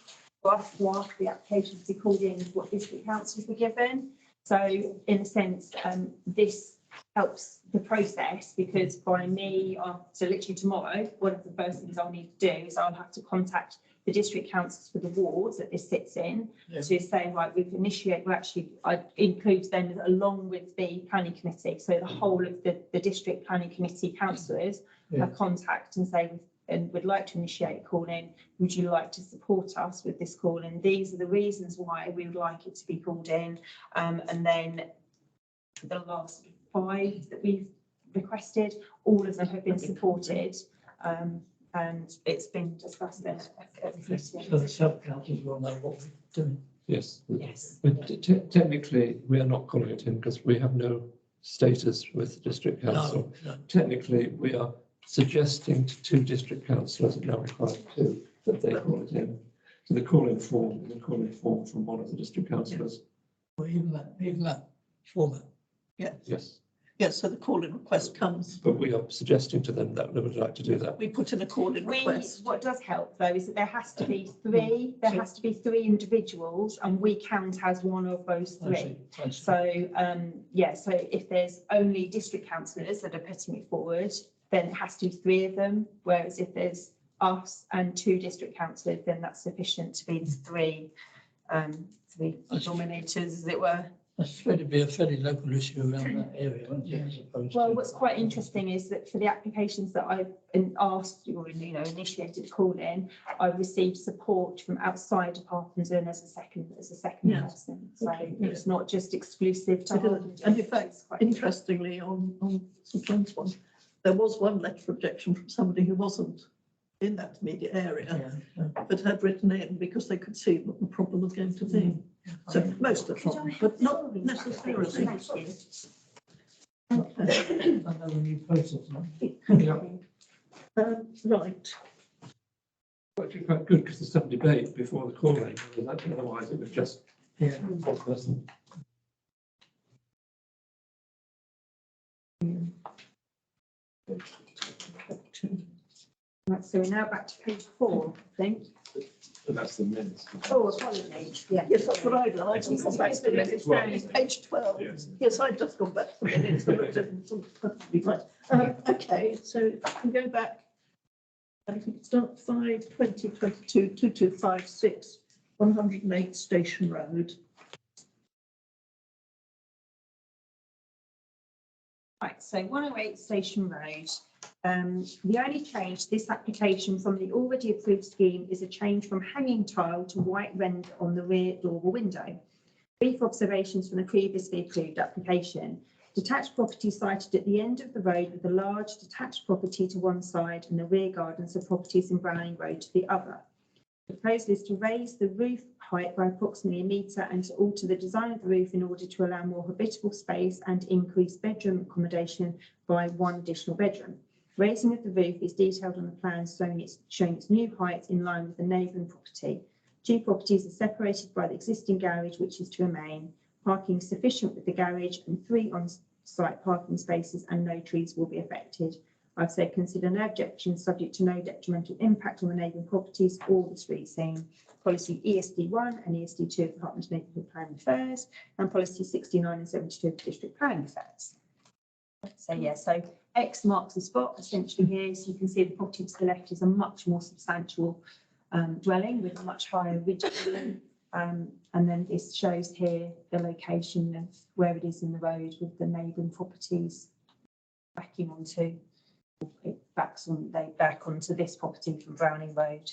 for us to ask the applications to be called in, what district councils were given. So in a sense, this helps the process, because by me, so literally tomorrow, one of the first things I'll need to do is I'll have to contact the district councils for the wards that this sits in, Yeah. to say, right, I include them along with the planning committee. So the whole of the district planning committee councillors Yeah. contact and say, and would like to initiate a call-in. Would you like to support us with this call-in? These are the reasons why we would like it to be called in. And then the last 5 that we've requested, all of them have been supported. And it's been discussed then at the So meeting. the sub-councils will know what we're doing. Yes. Yes. But technically, we are not calling it in because we have no status with the district council. No, Technically, we are suggesting to 2 district councillors, and now required 2, that they call it in. So the call-in form is a call-in form from one of the district councillors. well, even that format. Yes. Yes, so the call-in request comes. But we are suggesting to them that they would like to do that. We put in a call-in request. What does help though is that there has to be 3, there has to be 3 individuals, and we count as one of those 3. I see. So, yeah, so if there's only district councillors that are putting it forward, then it has to be 3 of them. Whereas if there's us and 2 district councillors, then that's sufficient to be the 3 nominators, as it were. I suspect it'd be a fairly local issue around that area, wouldn't it, as opposed Well, to- what's quite interesting is that for the applications that I've asked or, initiated call in, I've received support from outside of Harpenden as a second Yes. person. So Okay. it's not just exclusive to Because- Harpenden. and in fact, It's quite- Interestingly, on St John's one, there was one letter of objection from somebody who wasn't in that immediate area, Yeah, but had written in because they could see what the problem was going to be. So most of them, but not necessarily. Thank you. Okay. I know when you process them. Right, Actually quite good because there's some debate before the call-in, otherwise it was just Yeah. one person. Right, so we're now back to page 4, I think. But that's the minutes. Oh, apologies, yeah. yes, that's what I've done. I've just gone back to the minutes. It's page 12. Yes. Yes, I've just gone back to the minutes. and looked at them, so perfectly right. Okay, so I can go back. I think it's start 5/20/22, 2256, 108 Station Road. Right, so 108 Station Road. The only change to this application from the already approved scheme is a change from hanging tile to white render on the rear door or window. Brief observations from the previously approved application. Detached property sited at the end of the road with a large detached property to one side and the rear gardens of properties in Browning Road to the other. The proposal is to raise the roof height by approximately 1 metre and to alter the design of the roof in order to allow more habitable space and increase bedroom accommodation by 1 additional bedroom. Raising of the roof is detailed on the plan showing its new height in line with the neighbouring property. 2 properties are separated by the existing garage, which is to remain. Parking is sufficient with the garage and 3 on-site parking spaces, and no trees will be affected. I've said consider no objections subject to no detrimental impact on the neighbouring properties or the street scene. Policy ESD1 and ESD2 of the Department of Neighbourhood Planning Affairs, and policy 69 and 72 of the District Planning Affairs. So yeah, so X marks the spot essentially here. So you can see the property to the left is a much more substantial dwelling with a much higher ridge line. And then this shows here the location of where it is in the road with the neighbouring properties backing onto, it backs on, they back onto this property from Browning Road.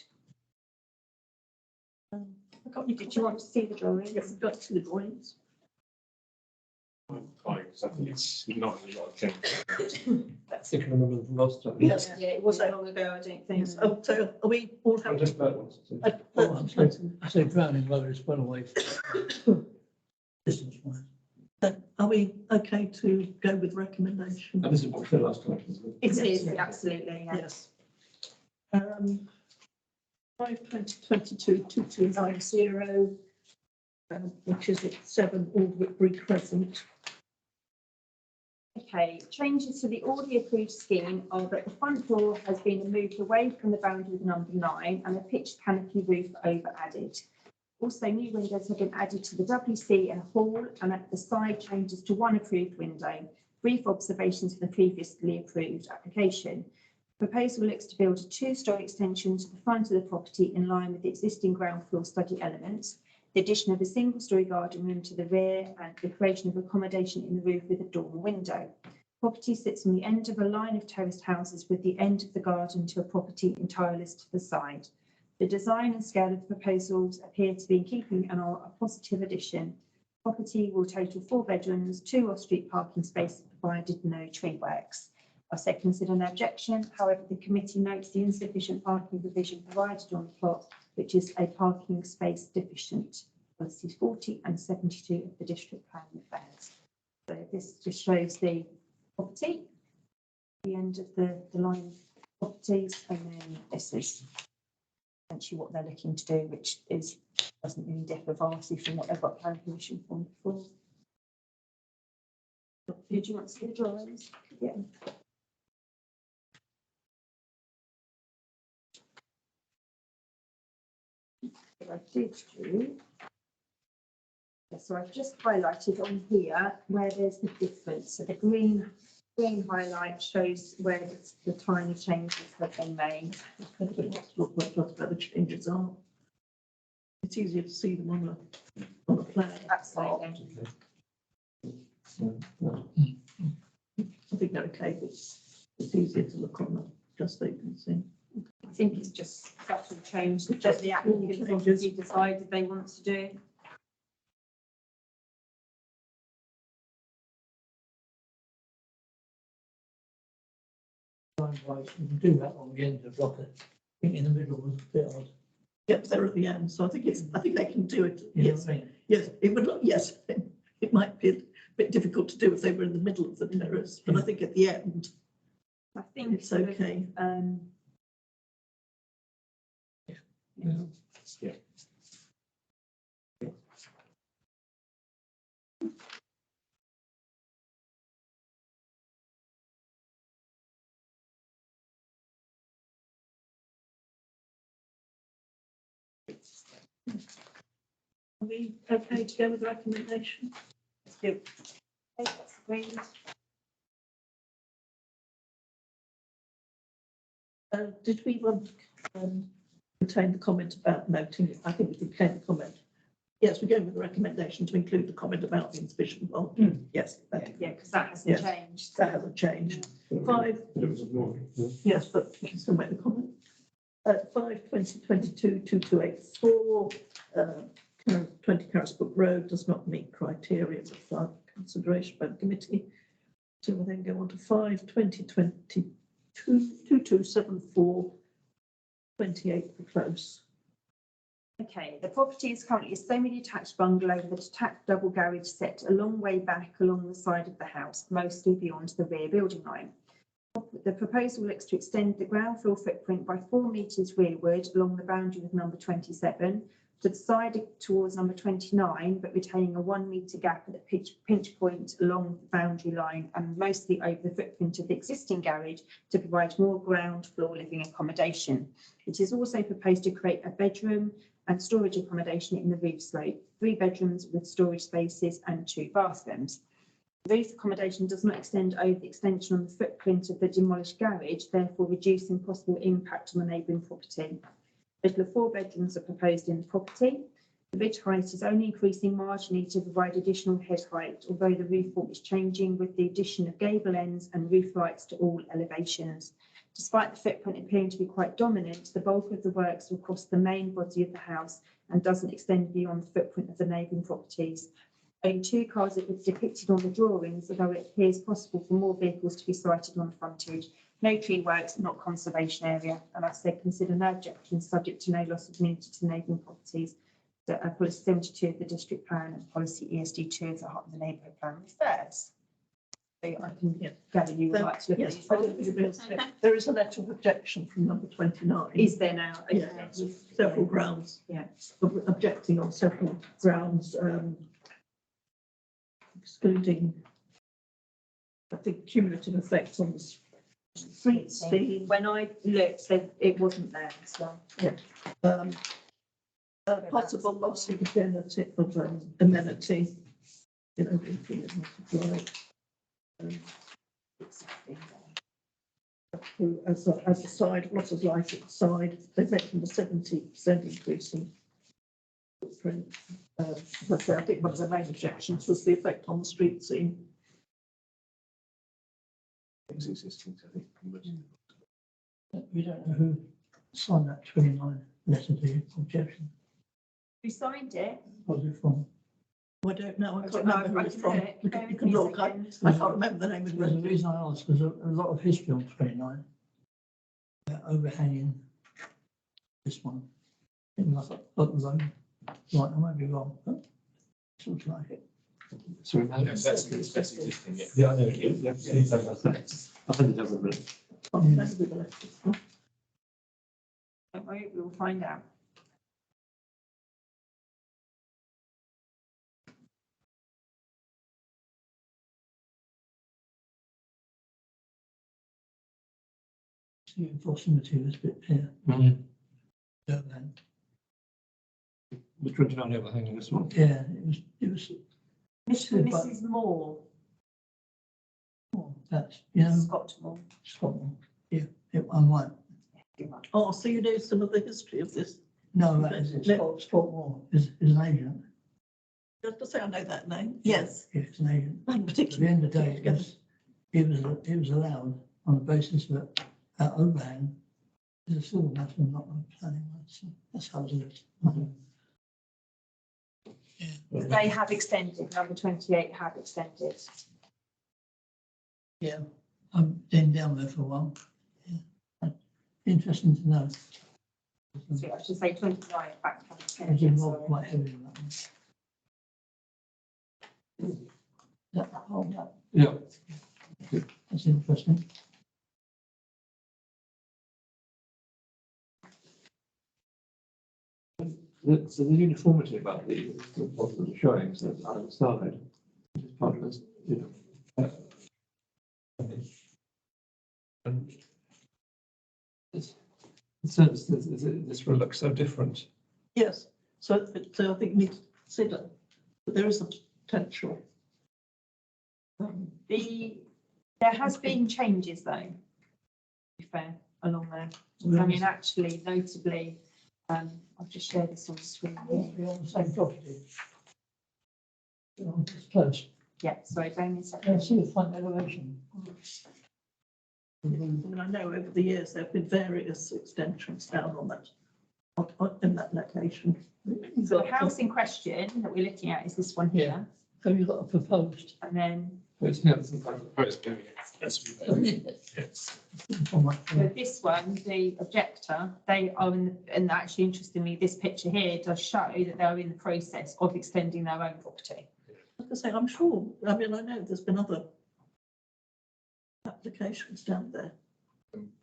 Did you want to see the drawings? Yes, we've got to the drawings. Fine, so I think it's not a lot of change. I can remember them from last time. Yes. Yeah, it wasn't long ago, I don't think. Yes, oh, so are we all I happy? just about wanted to. Oh, I'm sorry. I say Browning Road is well away from distance wise. Are we okay to go with recommendation? And this is what we said last time, isn't it? It Yes. is, absolutely, yeah. Yes. 5/2022/2290, which is at 7 Aldwickbury Crescent. Okay, changes to the already approved scheme are that the front door has been moved away from the boundary with number 9 and a pitched canopy roof over added. Also, new windows have been added to the WC and hall, and at the side changes to one approved window. Brief observations for the previously approved application. Proposal looks to build a 2-storey extension to the front of the property in line with the existing ground floor study elements. The addition of a single-storey garden room to the rear and the creation of accommodation in the roof with a dormer window. Property sits on the end of a line of terraced houses with the end of the garden to a property entirely to the side. The design and scale of the proposals appear to be in keeping and are a positive addition. Property will total 4 bedrooms, 2 off-street parking spaces provided no tree works. I say consider no objection. However, the committee notes the insufficient parking provision provided on the plot, which is a parking space deficient. Policies 40 and 72 of the district plan affairs. So this just shows the property, the end of the line of properties, and then this is essentially what they're looking to do, which is doesn't really differ vastly from what they've got planning permission for before. Did you want to see the drawings? Yeah. I did do. So I've just highlighted on here where there's the difference. So the green highlight shows where the tiny changes have been made. Look what the changes are. It's easier to see them on a plan. Absolutely. I think they're okay, but it's easier to look on them, just so you can see. I think it's just subtle change that the applicants obviously decided they want to do. Time-wise, we can do that on the end of the block. I think in the middle was a bit odd. Yep, they're at the end, so I think they can do it. You know Yes, what I mean? yes, it would look, yes, it might be a bit difficult to do if they were in the middle of the terrace, but I think at the end, I think it's sort of, okay. Yeah. Are we okay to go with the recommendation? let's do. Okay, that's agreed. Did we want to retain the comment about noting, I think we retained the comment. Yes, we're going with the recommendation to include the comment about the insufficient parking. Yes, Yeah, because that hasn't Yes. changed. that hasn't changed. 5, But it was ignored. Yeah. yes, but we can still make the comment. 5/2022/2284, 20 Carisbrook Road does not meet criteria for consideration by the committee. So we'll then go on to 5/2022/2274, 28 for close. Okay, the property is currently a semi-detached bungalow with a detached double garage set a long way back along the side of the house, mostly beyond the rear building line. The proposal looks to extend the ground floor footprint by 4 metres rearward along the boundary with number 27 to the side towards number 29, but retaining a 1 metre gap at the pinch point along the boundary line and mostly over the footprint of the existing garage to provide more ground floor living accommodation. It is also proposed to create a bedroom and storage accommodation in the roof slope, 3 bedrooms with storage spaces and 2 bathrooms. Roof accommodation does not extend over the extension on the footprint of the demolished garage, therefore reducing possible impact on the neighbouring property. A total of 4 bedrooms are proposed in the property. The ridge height is only increasing marginally to provide additional head height, although the roof form is changing with the addition of gable ends and roof lights to all elevations. Despite the footprint appearing to be quite dominant, the bulk of the works will cross the main body of the house and doesn't extend beyond the footprint of the neighbouring properties. Only 2 cars are depicted on the drawings, although it appears possible for more vehicles to be sited on the frontage. No tree works, not conservation area, and I said consider no objections subject to no loss of immunity to neighbouring properties. Policy 72 of the district plan and policy ESD 2 of the Heart of the Neighbourhood plan refers. So I can gather you would like to look at Yes, these. I don't think it'll be able to- there is a letter of objection from number 29. Is there now? Okay. Yeah, with several grounds. Yeah. Objecting on several grounds, excluding, I think, cumulative effects on the street steam. When I looked, it wasn't there, so. um, possible loss of amenity, you know, like, as a side, loss of light at the side, they've mentioned a 70% increase in footprint. But I think one of the main objections was the effect on the street scene. We don't know who signed that 29 letter to objection. Who signed it? Was it from? I don't know, I I can't don't know, remember who I it's can from. look. You Bear can with you can me a look, second. I can't remember the name of the There's a resident. reason I ask, there's a lot of history on 29. Overhanging this one. In like up the road. Right, I might be wrong, but it looks like it. So Yes, that's existing, yeah. yeah, I know. Yeah, I think it doesn't really. Can't remember the letter. Don't worry, we will find out. The enforcement materials bit here. Mm-hmm. Overhang. The 29 overhanging this one. Yeah, it was, Mr. and But- Mrs. Moore, oh, that's, you know, Scott Moore. Scotland. Yeah, I'm right. Oh, so you know some of the history of this? No, that is it. Scott Moore is an agent. Just to say I know that name. Yes. Yeah, it's an agent. I'm At the particularly. end of the day, it was allowed on the basis that overhang is a civil matter and not a planning matter. So that's how it is. They have extended, number 28 have extended. Yeah, I've been down there for a while. Yeah. Interesting to know. So I should say 29 back from I was extended. involved sorry. quite heavily in that one. Yeah. That's interesting. So the uniformity about the showing, so either side, is part of this, you know. And it's, it says this will look so different. Yes, so I think we need to consider that there is a potential. There has been changes though, to be fair, along there. I mean, actually, notably, I'll just share this on the screen here. We're on the same property. It's close. Yeah, sorry, bear me a I second. see the front elevation. I mean, I know over the years there have been various extensions down on that, in that location. So the house in question that we're looking at is this one here, Have you got a proposed? and then It's, yeah, so this one, the objector, they are in, and actually interestingly, this picture here does show that they're in the process of extending their own property. Like I say, I'm sure, I mean, I know there's been other applications down there.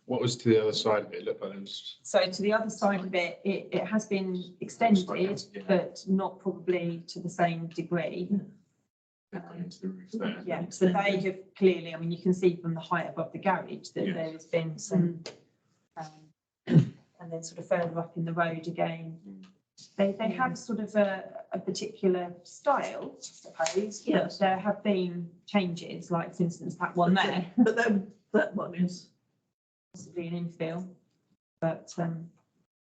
What was to the other side of it? It looked like it was. So to the other side of it, it has been extended, Yeah. but not probably to the same degree. Into the roof there. Yeah, so they have clearly, I mean, you can see from the height above the garage that Yes. there has been some, and then sort of further up in the road again, They have sort of a particular style, I suppose. but Yes. There have been changes, like for instance, that one there, But then that one is possibly an infill. But,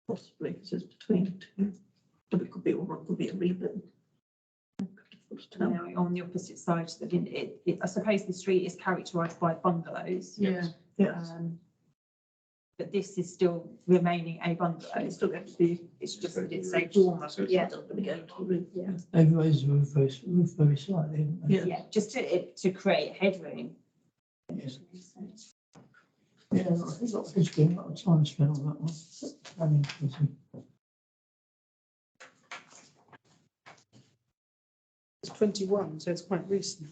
possibly, it says between two, but it could be, or it could be a rebuild. on the opposite side, so that I suppose the street is characterised by bungalows. Yeah. Yes, But this is still remaining a bungalow. it's still going to be, It's just that it's a dormer. So it's Yeah, it's not going to go to the roof. yeah, They've raised the roof very slightly. haven't they? Yeah. yeah, just to create headroom. Yes. Yeah, I think there's been a lot of time spent on that one. Planning committee. It's 21, so it's quite recent.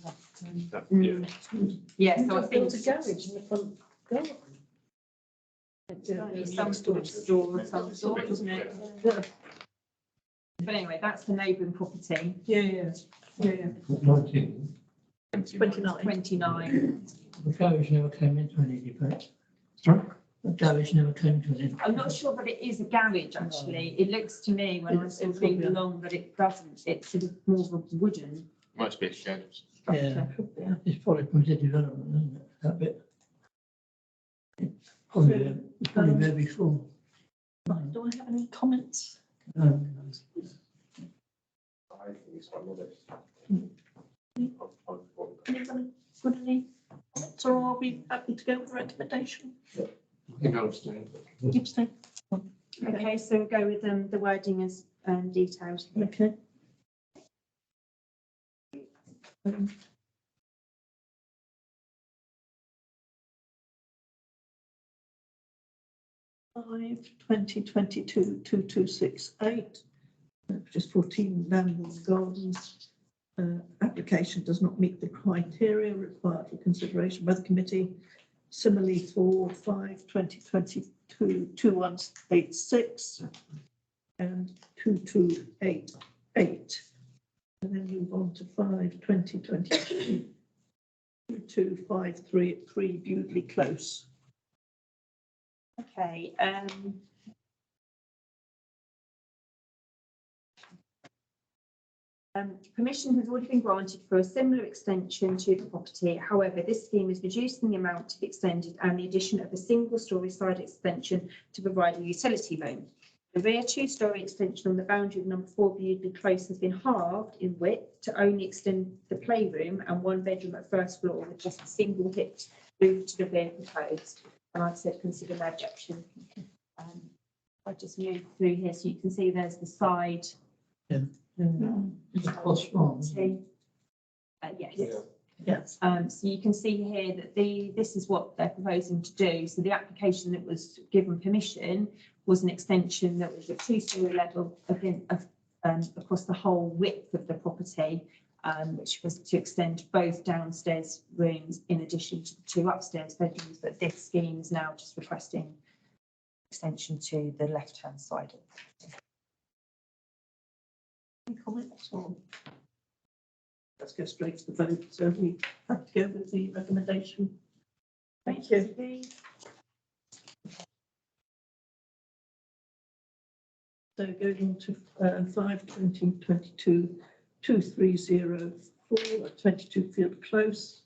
Yeah. Yeah, so I Just think built a garage in the front garden. some sort of store of some sort, isn't it? Yeah, But anyway, that's the neighbouring property, yeah. 19. 29. 29. The garage never came into any debate. Sorry? The garage never came to an I'm not sure that it is a garage, actually. It looks to me when I sort of read along that it doesn't. It's sort of more of a wooden Must be a shed. Yeah, structure. it's probably permitted development, isn't it, that bit? It's probably there before. Right, do I have any comments? Anybody got any comments, or are we happy to go with the recommendation? I think I'll abstain. You stay. Okay, so we'll go with the wording as detailed. Okay. Five, 2022, 2268, which is 14 Lambourne Gardens. Application does not meet the criteria required for consideration by the committee. Similarly for 5, 2022, 2186 and 2288. And then move on to 5, 2022, 2253 at 3 Bewdley Close. Okay, permission has already been granted for a similar extension to the property. However, this scheme is reducing the amount to be extended and the addition of a single-storey side extension to provide a utility room. The rear two-storey extension on the boundary of number 4 Bewdley Close has been halved in width to only extend the playroom and one bedroom at first floor with just a single hip roof to the rear proposed. And I've said consider no objection. I just moved through here so you can see there's the side. It's a cross farm. Yes. Yes. So you can see here that this is what they're proposing to do. So the application that was given permission was an extension that was a two-storey level across the whole width of the property, which was to extend both downstairs rooms in addition to the 2 upstairs bedrooms. But this scheme is now just requesting extension to the left-hand side. Any comments or? Let's go straight to the vote. So we have to go with the recommendation. Thank you. So going to 5, 2022, 2304 at 22 Field Close.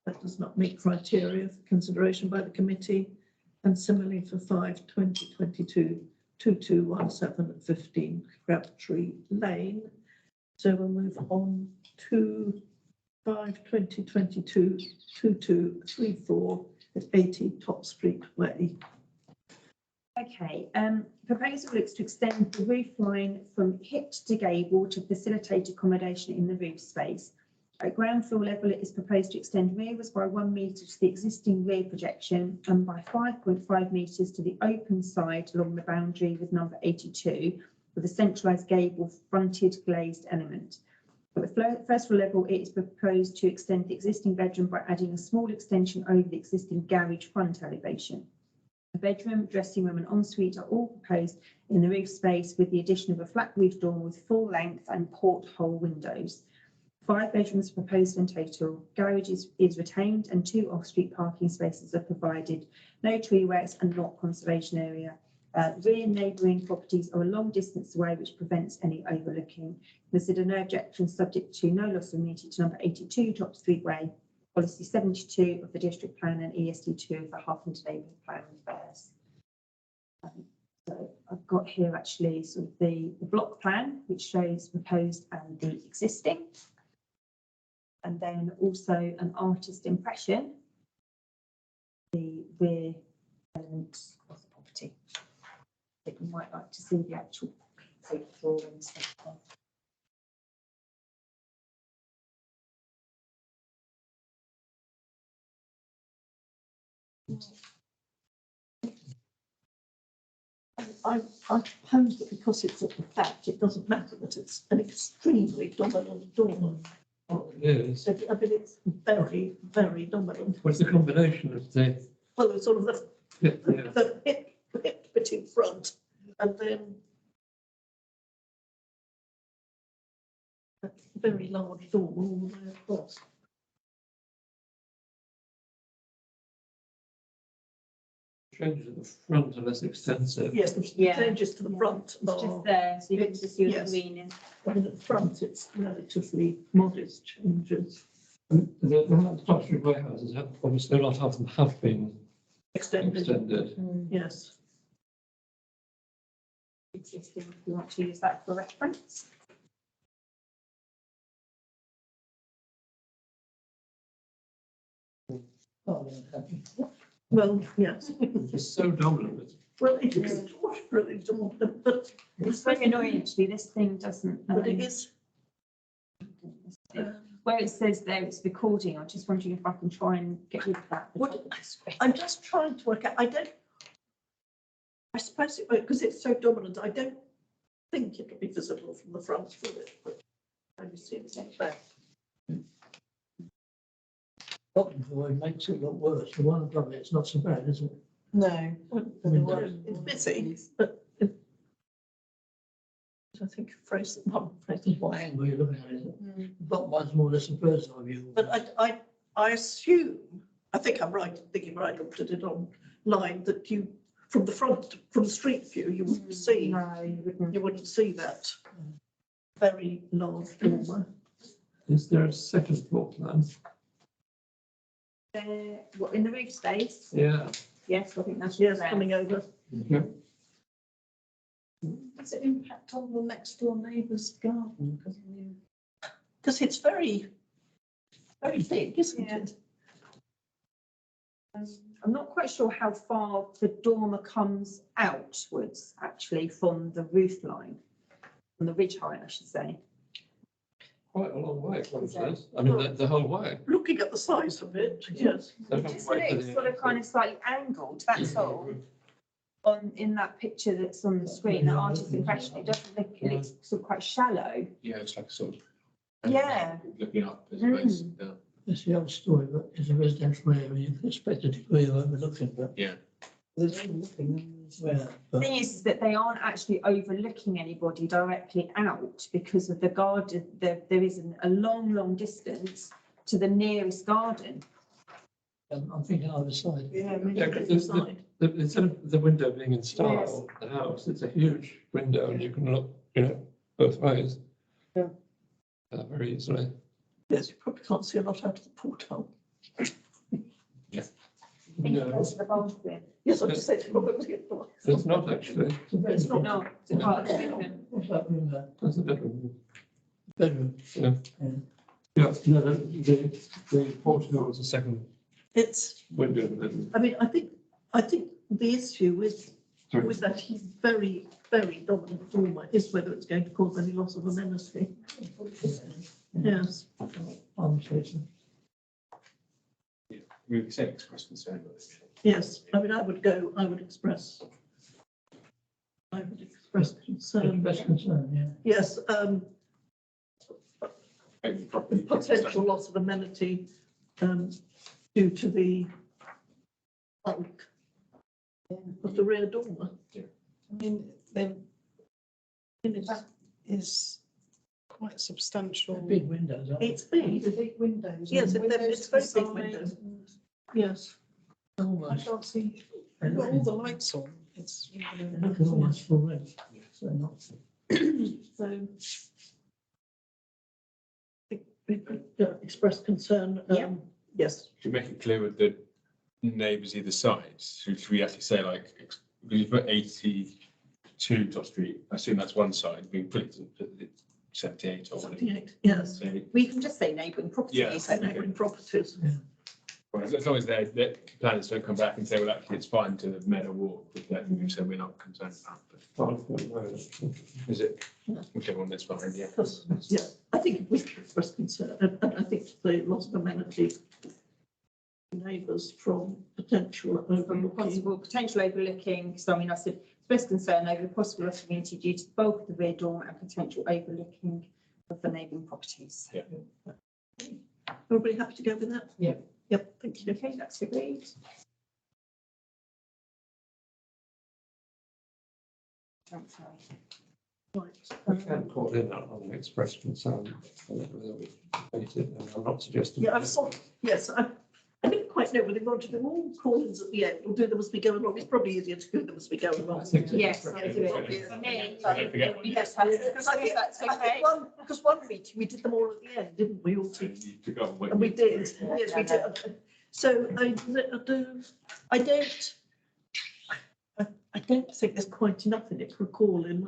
That does not meet criteria for consideration by the committee. And similarly for 5, 2022, 2217 at 15 Crabtree Lane. So we'll move on to 5, 2022, 2234 at 80 Top Street Way. Okay, proposal looks to extend the roof line from hip to gable to facilitate accommodation in the roof space. At ground floor level, it is proposed to extend rearwards by 1 metre to the existing rear projection and by 5.5 metres to the open side along the boundary with number 82, with a centralised gable fronted glazed element. At the first floor level, it is proposed to extend the existing bedroom by adding a small extension over the existing garage front elevation. A bedroom, dressing room and ensuite are all proposed in the roof space with the addition of a flat roof door with full length and porthole windows. 5 bedrooms proposed in total. Garage is retained and 2 off-street parking spaces are provided. No tree works and not conservation area. Rear neighbouring properties are a long distance away, which prevents any overlooking. Consider no objection, subject to no loss of immunity to number 82, Top Street Way, policy 72 of the district plan and ESD 2 of the Harpenden neighbourhood plan affairs. So I've got here actually sort of the block plan, which shows proposed and the existing. And then also an artist impression, the rear elements of the property. That you might like to see the actual drawings. I propose that because it's at the back, it doesn't matter that it's an extremely dominant dormer. What it is, I mean, it's very, very dominant. what's the combination of the, Well, it's sort of the yeah, the hip bit in front, and then a very large door all the way across. changes at the front are less extensive. Yes, the Yeah. changes to the front It's are, just there, so you can just see what Yes. the green is. I mean, at the front, it's relatively modest changes, The Doctor warehouses have, obviously a lot of them have been extended, extended. yes. Existing, if you want to use that for reference. Oh, yeah, happy. Well, yes, It's so dominant. well, it is extraordinarily dominant, but It's very annoying, actually, this thing doesn't. but it is. Where it says there it's recording, I'm just wondering if I can try and get rid of that. at the What- top of the screen. I'm just trying to work out, I suppose it, because it's so dominant, I don't think it'll be visible from the front, will it? But maybe see it from the back. Bottom floor makes it look worse. The one above it's not so bad, is it? No. It's busy, but I think phrase one, That's what angle you're looking at, is it? The bottom one's more or less a bird's eye view. but I assume, I think I'm right, thinking when I looked at it online, that you, from the front, from the street view, you wouldn't see, No, you wouldn't. you wouldn't see that very large dormer. Is there a second floor plan? What, in the roof space? Yeah. Yes, I think that's. Yes, there. coming over. Yeah. Does it impact on the next door neighbour's garden? Because it's very, very big, isn't Yeah. it? I'm not quite sure how far the dormer comes outwards, actually, from the roof line, from the ridge height, I should say. Quite a long way from this. I mean, the whole way. Looking at the size of it, yes. They It don't just wait for looks the- sort of kind of slightly angled, that's all. In that picture that's on the screen, that artist impression, it doesn't look, it looks sort of quite shallow. Yeah, it's like a sort of. Yeah. Looking up as opposed to down. That's the old story, but it's a residential area, you can expect a degree of overlooking, but Yeah. There's overlooking. yeah, but Thing is that they aren't actually overlooking anybody directly out because of the garden. There is a long distance to the nearest garden. I'm thinking either side. Yeah, Yeah, 'cause instead of the window being in style, the house, it's a huge window and you can look, both ways. Yeah. Very easily. Yes, you probably can't see a lot out of the porthole. No, That's the bathroom. Yes, I just said it probably. it's not actually. It's not. No, it's a part of the bedroom. What's that room there? That's a different. Bedroom. Yeah. Yeah. Yeah, no, the portico was the second It's, window in the bedroom. I mean, I think the issue with Sorry. that very, very dominant dormer is whether it's going to cause any loss of amenity. Yes, I'm saying. We said express concern. yes. I mean, I would express concern. Best concern, yeah. Yes, potential loss of amenity due to the bulk of the rear dormer. I mean, that is quite substantial. Big windows, aren't they? It's big, The big windows. Yes, and it's windows to the very big side windows. and yes. I Almost. can't see, you've got all the lights on. It's, Look at almost full rent, so not. so. I think we could express concern. Yeah. Yes, Should make it clear with the neighbours either side. Should we actually say like, because you put 82 Dot Street, I assume that's one side, we put it to 78 or whatever. 78, yes, So, We can just say neighbouring Yeah. properties. and neighbouring properties. well, as long as the planners don't come back and say, well, actually, it's fine to Meadow Walk, with that we've said we're not concerned about, but is it? Yeah. Okay, well, that's fine, yeah. Because, yeah, I think we should express concern, and I think the loss of amenity neighbours from potential From overlooking. possible potential overlooking, so I mean, I said, express concern over the possible loss of immunity due to the bulk of the rear dorm and potential overlooking of the neighbouring properties. Everybody happy to go with that? Yeah. Yep, thank you. Okay, that's agreed. Right. I can call in on an express concern. Whether we debate it, and I'm not suggesting. Yeah, yes, I didn't quite know whether we wanted them all call-ins at the end, or do them as we go along. It's probably easier to do them as we go along. I think so. Yes, Yeah. I do it. For me, Don't forget. we just have to, Because I think that's I okay. think because one meeting, we did them all at the end, didn't we, all So three? you forgot what And we you- did, yes, we did. So I don't think there's quite enough in it for a call-in.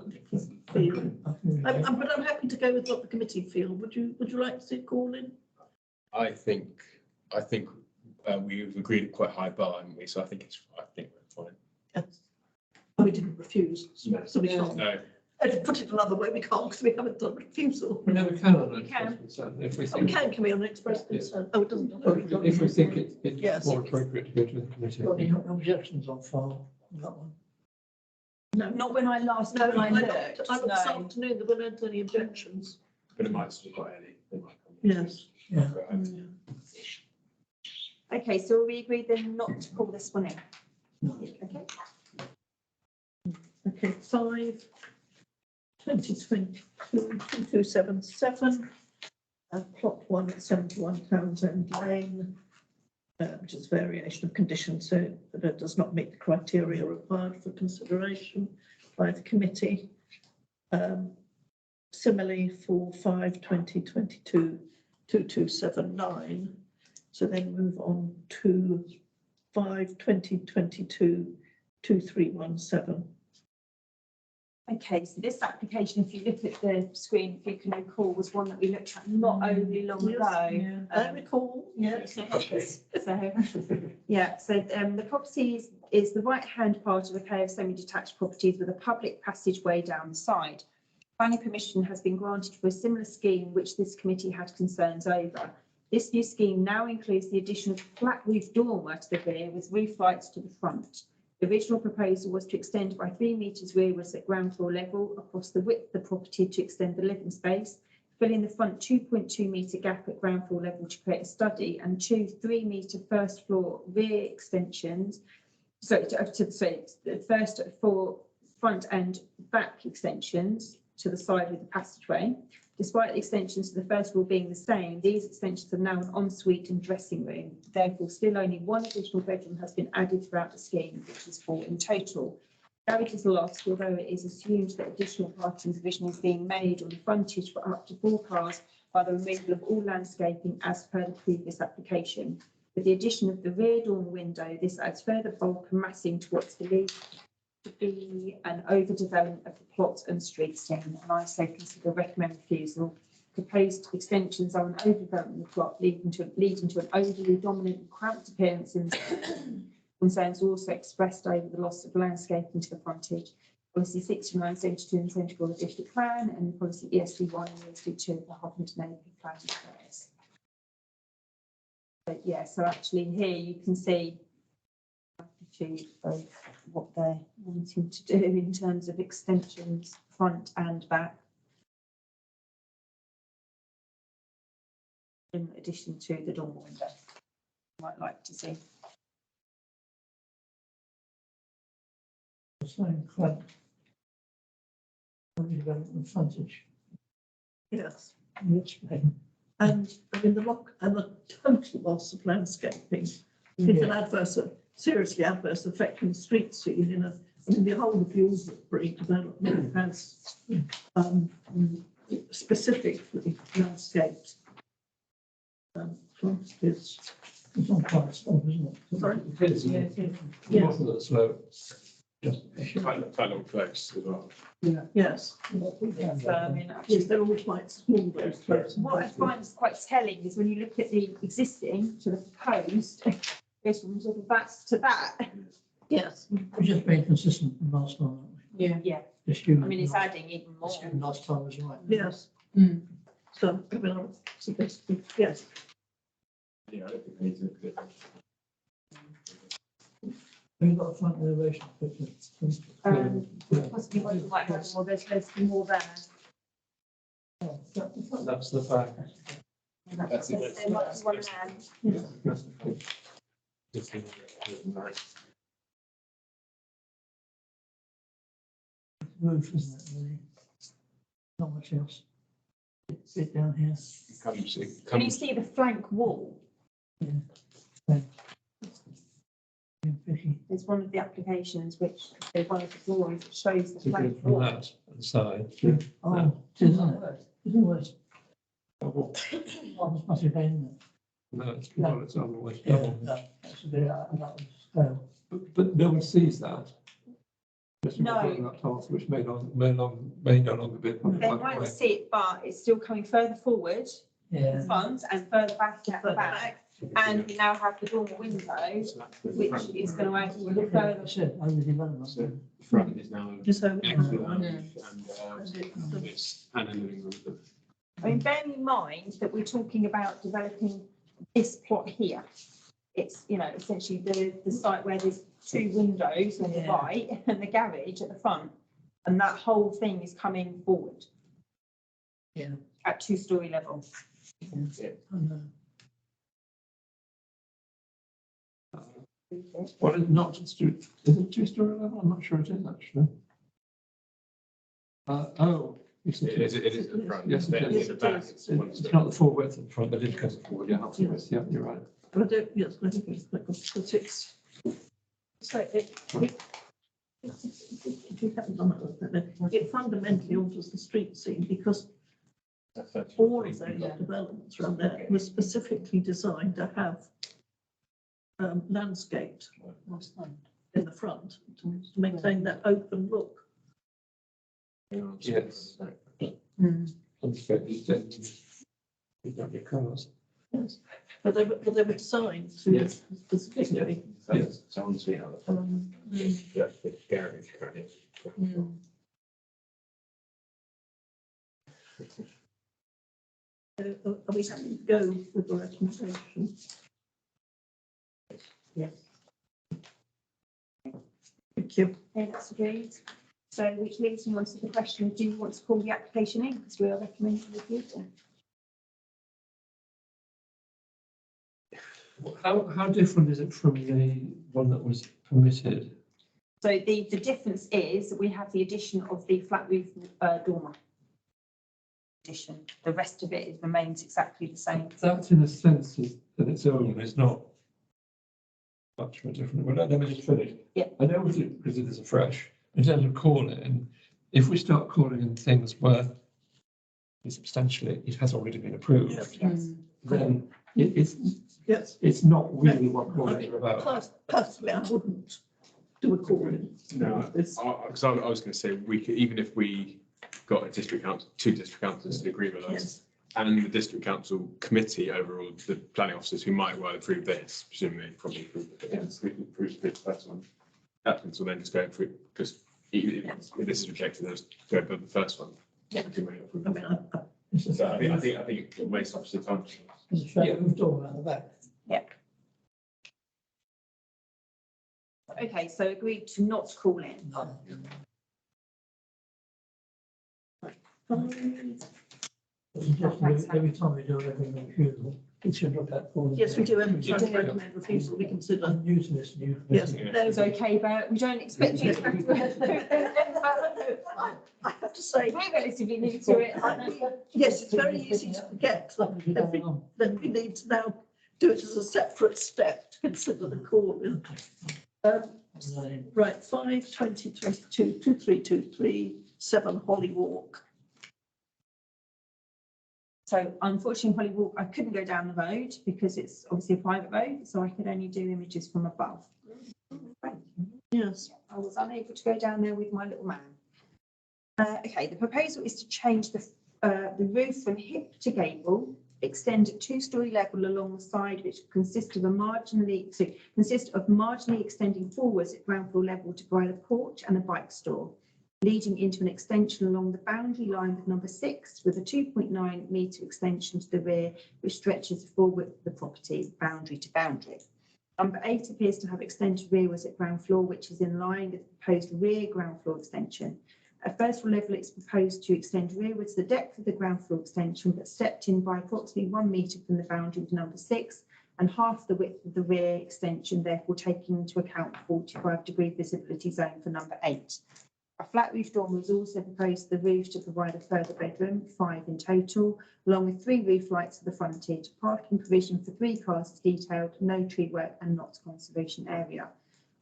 But I'm happy to go with what the committee feel. Would you like to see a call-in? I think we've agreed a quite high bar, haven't we? So I think we're fine. Yes. We didn't refuse, so we can't. No, And to put it another way, we can't because we haven't done refusal. We never can on an We can. express concern. If we Oh, we think, can we on express concern? Oh, it doesn't. if we think it's Yes. more appropriate to go to the Got committee. any objections on file on that one? No, Not when I last, no, when I I looked, looked this no. afternoon, there weren't any objections. but it might still quite early. They might come. Yes. Yeah. Okay, so we agreed then not to call this one in. Okay, Okay, 5/2022/2277, plot 1 at 71 Townsend Lane, which is variation of condition, so that it does not meet the criteria required for consideration by the committee. Similarly for 5/2022/2279. So then move on to 5/2022/2317. okay, so this application, if you look at the screen, if you can recall, was one that we looked at not overly long ago. I recall, yes. So, yeah, so the property is the right-hand part of a pair of semi-detached properties with a public passageway down the side. Planning permission has been granted for a similar scheme which this committee had concerns over. This new scheme now includes the addition of a flat roof dormer to the rear with roof lights to the front. The original proposal was to extend by 3 metres rearwards at ground floor level across the width of the property to extend the living space, fill in the front 2.2 metre gap at ground floor level to create a study, and 2 3-metre first floor rear extensions. So the first 4 front and back extensions to the side with the passageway. Despite the extensions to the first floor being the same, these extensions are now an ensuite and dressing room. Therefore, still only 1 additional bedroom has been added throughout the scheme, which is 4 in total. Garage is lost, although it is assumed that additional parking provision is being made on the frontage for up to 4 cars by the removal of all landscaping as per the previous application. With the addition of the rear dormer window, this adds further bulk and massing to what's believed to be an overdevelopment of the plot and street scene, and I say consider recommend refusal. Proposed extensions are an overdevelopment of the plot, leading to an overly dominant and cramped appearance in the concerns are also expressed over the loss of landscaping to the frontage. Policy 69, 72 and 74 of the district plan, and policy ESD 1 and ESD 2 of the Huffington AP plan squares. But yeah, so actually here you can see of what they're wanting to do in terms of extensions, front and back. In addition to the dormer window, might like to see. Same front. Development frontage. Yes. Explain. And I mean, the total loss of landscaping is an seriously adverse effect on the street scene in a I mean, the whole of the Albury development has specifically landscaped frontages. It's not quite a slope, isn't it? Sorry? It is, Yeah, isn't it? yeah. The bottom of the slope. Just Quite long close as well. Yes, So, I mean, yes, they're all quite small, those places. what I find is quite telling is when you look at the existing to the proposed, goes from sort of that to that. Yes, We're just being consistent from last time, aren't we? Yeah. Yeah, Assuming I mean, it's last- adding even more. assuming last time was right. yes. Mm. So, I mean, so basically, yes, Yeah, I don't think we need to. Have you got a front elevation picture? Possibly what you might have more, there's more there. Oh, that- That's the back. That's it. There might be one there. Yeah, that's the thing. This is nice. Roof, isn't it, really? Not much else. Bit down here. Comes, it Can you comes, see the flank wall? Yeah, picky. There's one of the applications which, there's one of the drawings that shows the To go flank from wall. that inside. Oh, it is, isn't it? Isn't it worse? Oh, it's massive, isn't it? No, it's, well, it's otherwise Yeah, double. that's a bit out of scale. But no one sees that. Just No. going that path, which may no longer be. part of They the might way. see it, but it's still coming further forward, Yeah. the front, and further back at the back. And we now have the dormer window, so that's the which front. is going to add even Like further. I said, overdevelopment. So the front is now just over. next to there. and it's and a living room. I mean, bearing in mind that we're talking about developing this plot here. It's, you know, essentially the site where there's two windows on the Yeah. right and the garage at the front. And that whole thing is coming forward. Yeah. At 2-story level. And, Well, it's not just two, is it 2-story level? I'm not sure it is actually. Oh, yes, It is at the front. Yes, Then it at is. the back, it's one It's story. not the full width of the front, but it goes forward, yeah, Yes. yeah, you're right. But I don't, yes, I think it's quite good, but it's, so it fundamentally alters the street scene because all of those developments around there were specifically designed to have landscaped in the front to maintain that open look. Yes. Mm. You've got your cars. Yes, but they were designed to Yes. specifically. Yes. Someone see how Mm. that's the garage currently. Are we happy to go with the recommendation? Yes. Thank you. Okay, that's agreed. So which leads me on to the question, do you want to call the application in? Because we are recommending refusal. How different is it from the one that was permitted? So the difference is that we have the addition of the flat roof dormer. Addition, the rest of it remains exactly the same. That in a sense is, that its own is not much more different. Well, let me just finish. Yeah. I know because it is a fresh, in terms of calling, if we start calling in things where substantially it has already been approved, Yes. then it's, Yes. it's not really what calling are about. Personally, I wouldn't do a call in. No, This- because I was going to say, we could, even if we got a district council, 2 district councils to agree with us, Yes, and the district council committee overall, the planning officers who might well approve this, presumably probably approve the first one. Applicants will then just go through, because if this is rejected, they'll just go above the first one. Yeah. Who may approve I it. mean, It's a So I think flat it wastes officer time. There's a flat roof door at the back. Okay, so agreed to not call in. Every time we do anything refusal, it should look at. all the- yes, we do every time we recommend refusal, we consider. I'm new to this new. Yes. Those okay, but we don't expect you to have to. I have to say, We're relatively new to it. yes, it's very easy to forget that we need to now do it as a separate step to consider the call in. Right, 5, 2022, 2323, 7 Holly Walk. So unfortunately, Holly Walk, I couldn't go down the road because it's obviously a private road, so I could only do images from above. Yes. I was unable to go down there with my little man. Okay, the proposal is to change the roof from hip to gable, extend at 2-story level along the side, which consists of marginally extending forwards at ground floor level to provide a porch and a bike store, leading into an extension along the boundary line with number 6, with a 2.9 metre extension to the rear, which stretches the full width of the property, boundary to boundary. Number 8 appears to have extended rearwards at ground floor, which is in line with the proposed rear ground floor extension. At first floor level, it's proposed to extend rearwards the depth of the ground floor extension, but stepped in by approximately 1 metre from the boundary with number 6, and half the width of the rear extension, therefore taking into account the 45-degree visibility zone for number 8. A flat roof dormer was also proposed to the roof to provide a further bedroom, 5 in total, along with 3 roof lights at the frontage, parking provision for 3 cars is detailed, no tree work and not conservation area.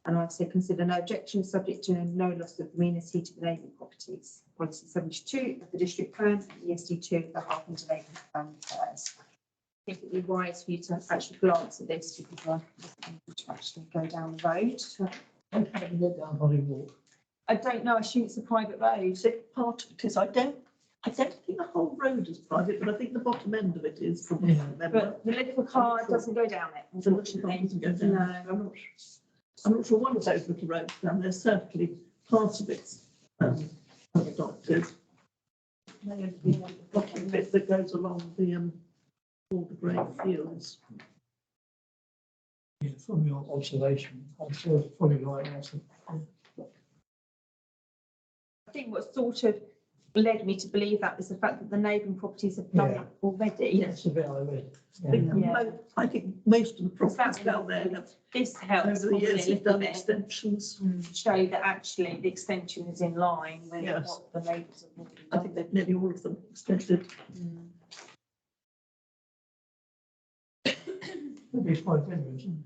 And I've said consider no objection subject to no loss of amenity to the neighbouring properties. Policy 72 of the district plan and ESD 2 of the Harpenden neighbourhood plan requires. I think it would be wise for you to actually glance at this because I wasn't able to actually go down the road. How do you get down Holly Walk? I don't know, I assume it's a private road. Is it part of it is? I don't think the whole road is private, but I think the bottom end of it is from what I remember. But the little car doesn't go down it, The little car doesn't go down. No. I'm not sure one of those little roads down there, certainly part of it's adopted. May have been the bottom bit that goes along the all the grey fields. Yeah, from your observation, I'm sure it's probably right. I think what sort of led me to believe that was the fact that the neighbouring properties have done Yeah. that already. Yes, a bit I read. I think most of the properties That's down there have, This helps over the probably a years, have little done bit extensions. show that actually the extension is in line with Yes. what the neighbours have already I done. think they've nearly all of them extended. It'd be 5 bedrooms, isn't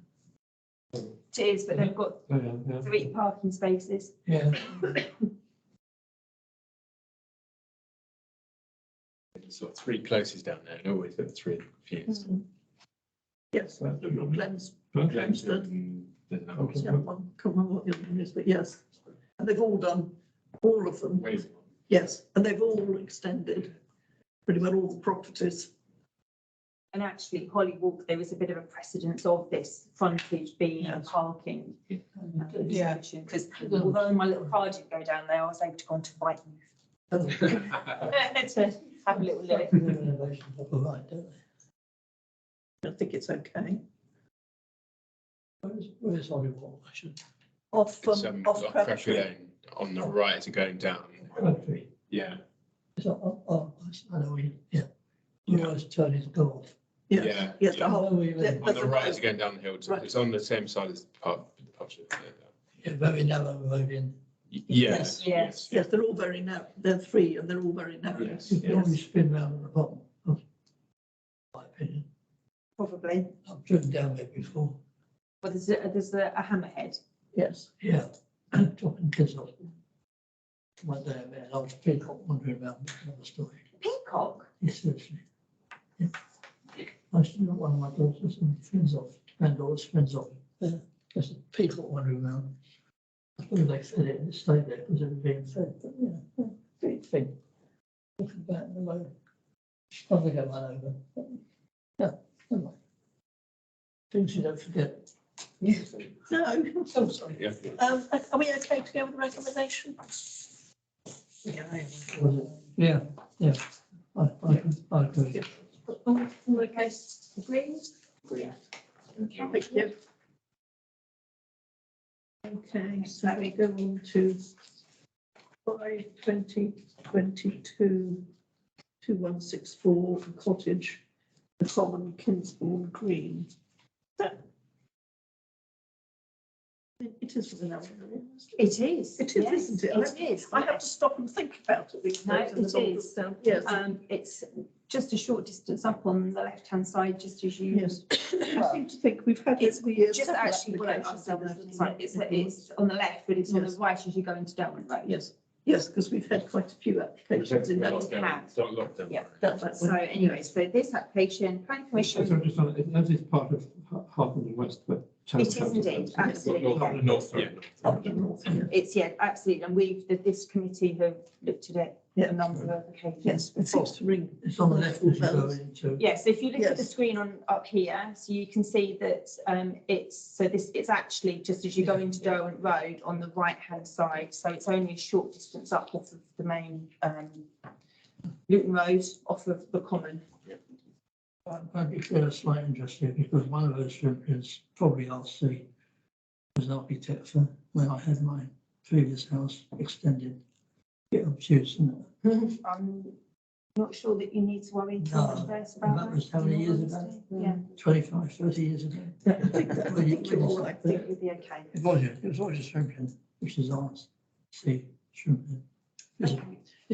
It is, but they've got Yeah. 3 parking spaces. it? Yeah. Sort of 3 closes down there, and always got 3 views. Yes, Glenn's, Glemston, there's another one. yeah, one, can't remember what the other one is, but yes. And they've all done, all of them, Waving one. yes, and they've all extended pretty well all the properties. And actually, Holly Walk, there was a bit of a precedence of this frontage being Yes. parking. Yeah. Because although my little car didn't go down there, I was able to go onto bike to have a little look. Renovations are all right, don't they? I think it's okay. Where's Holly Walk? I should. Off, It's, off like Crabtree. Crabtree Lane on the right as you're going down. Crabtree. Yeah, Is that, I know, yeah. You always turn his golf. Yes, Yeah, yes, yeah. the whole, Oh, you mean. yeah. on the right as you're going down the hill. Right. It's on the same side as the pub. Yeah, very narrow road in. Yes, Yes. yes, they're all very narrow, they're 3 and they're all very narrow. Yes. You can always spin round at the bottom. That's my opinion. Probably. I've driven down there before. But there's a hammerhead. Yes, Yeah, dropping kids off. One day, man, I was a peacock wandering around, another story. Peacock? Yes, seriously. Yeah. I still got one of my daughters and friends off, granddaughters, friends off. There's a peacock wandering around. I suppose they fed it and it stayed there because it was being fed, but yeah, great thing. Looking back in the road. I think I ran over. But, yeah, never mind. Things you don't forget. no, Oh, sorry. Yeah. are we okay to go with the recommendation? Was it? Yeah, yeah. I agree. Okay, agreed? Thank you. Okay, so we go on to 5/20/22, 2164 Cottage, the Common, Kingsbourne Green. It is within our area. It is. It is, yes, isn't it? It is. I have to stop and think about it these No, days. and it the is. down. Yes, It's just a short distance up on the left-hand side, just as you. yes. I seem to think we've had it for years. Just several actually, well, applications in that, isn't it? it's on the left, but it's on the Yes. right as you go into Darwen Road. Yes, yes, because we've had quite a few applications in that. Have. Start lockdown. Yeah. that So way. anyway, so this application, planning So commission, just on, that is part of Hartland and West, but. it is indeed, absolutely. North, north, yeah. Up in North, yeah. It's, yeah, absolutely, and this committee have looked at it Yeah. a number of occasions. Yes, it seems to ring. It's on the left as you go into. Yes, if you look at the Yes. screen on up here, so you can see that it's actually just as you go into Derwent Road on the right-hand side, so it's only a short distance up off of the main Luton Road, off of the common. I'd declare a slight interest here because one of those champions probably I'll see as an architect for when I had my previous house extended. Get obtuse, and I'm not sure that you need to worry too No, much first about that that. was how many in all years ago? honesty. Yeah, 25, 30 years ago. Yeah, I think that- I think you're all I right think there. you'll be okay. It was always a champion, which is ours. See, champion. It's Okay.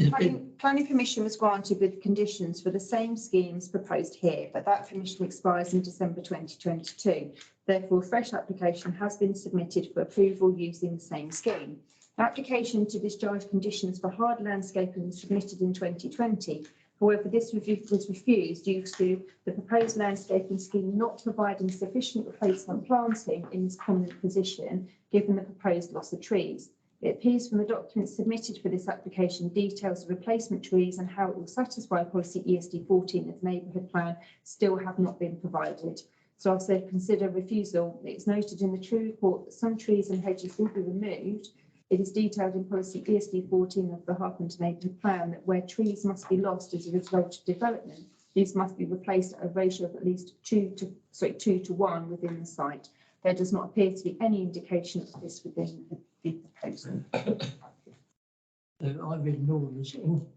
a big, Planning permission was granted with conditions for the same schemes proposed here, but that permission expires in December 2022. Therefore, a fresh application has been submitted for approval using the same scheme. An application to discharge conditions for hard landscaping was submitted in 2020. However, this was refused due to the proposed landscaping scheme not providing sufficient replacement planting in this prominent position, given the proposed loss of trees. It appears from the documents submitted for this application, details of replacement trees and how it will satisfy policy ESD 14 of the neighbourhood plan still have not been provided. So I've said consider refusal. It's noted in the tree report that some trees and hedges will be removed. It is detailed in policy ESD 14 of the Hartland neighbourhood plan that where trees must be lost as a result of development, these must be replaced at a ratio of at least 2 to 1 within the site. There does not appear to be any indication of this within the proposal. I've ignored this all.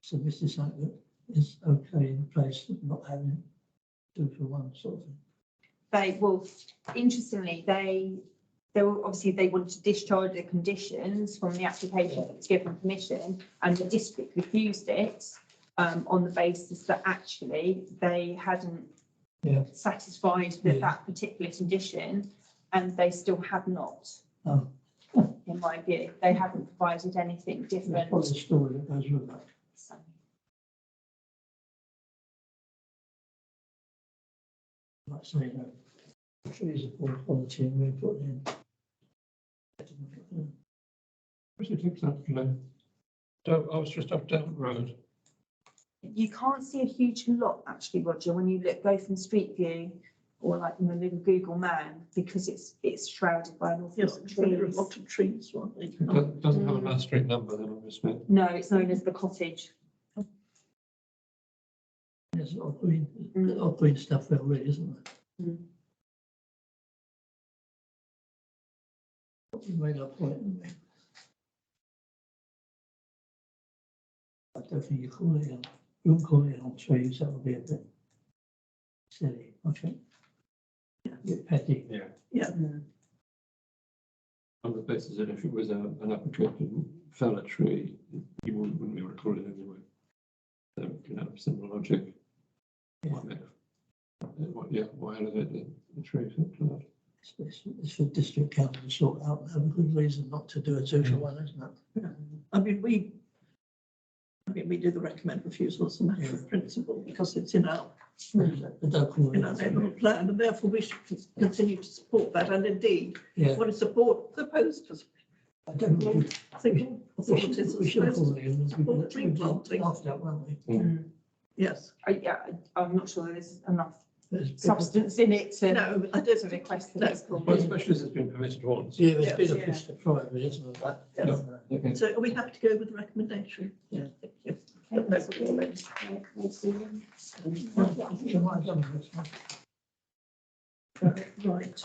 Submitted something that is okay in place, not having 2 for 1 sort of thing. They will, interestingly, they were obviously they wanted to discharge the conditions from the application that was given permission, and the district refused it on the basis that actually they hadn't Yeah. satisfied Yeah. that particular condition, and they still have not. Oh. In my view, they haven't provided anything That's different. probably the story that goes with that. So, Like saying that trees are poor quality and we put in. What's it exactly? I was just up Down Road. you can't see a huge lot actually, Roger, when you go from Street View or like in a little Google Man, because it's shrouded by an awful Yes, lot of there are a trees. lot of trees, weren't there? It doesn't have a mass street number then, obviously. No, it's known as the cottage. There's a lot of green stuff there already, isn't there? Mm. We made our point, haven't we? I don't think you call it, you wouldn't call it on trees, that would be a bit silly, I think. A bit petty. Yeah. Yeah, On the basis that if it was an applicant who fell a tree, you wouldn't be able to call it anyway. So, similar logic. Yeah. Why elevate the tree? For It's for district council to sort out, have a good reason not to do a 2 for 1, isn't it? I mean, we do the recommend refusal as a matter of principle because it's in our The local. neighbourhood plan, and therefore we should continue to support that, and indeed, Yeah, want to support the posters. I don't know. I think authorities We are should supposed call to, it, in, support tree we planting. laughed at, weren't we? yes. I'm not sure there's enough There's- substance in it to No, I don't to think, request that no. it's called. Well, especially as it's been permitted once. Yeah, it's Yes. been a Yeah. fish to fry, really, isn't it? That, Yes. Okay. So are we happy to go with the recommendation? Yeah. Thank you. But no comments. Right,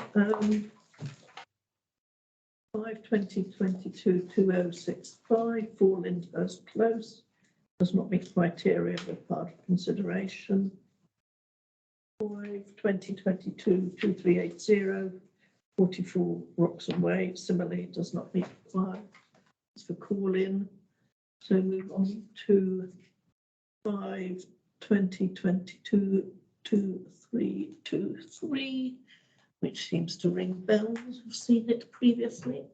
5/20/22/2065 4 Lyndhurst Close does not meet criteria of part of consideration. 5/20/22/2380 44 Roxham Way, similarly does not meet requirements for call-in. So move on to 5/2022 2323, which seems to ring bells. I've seen it previously.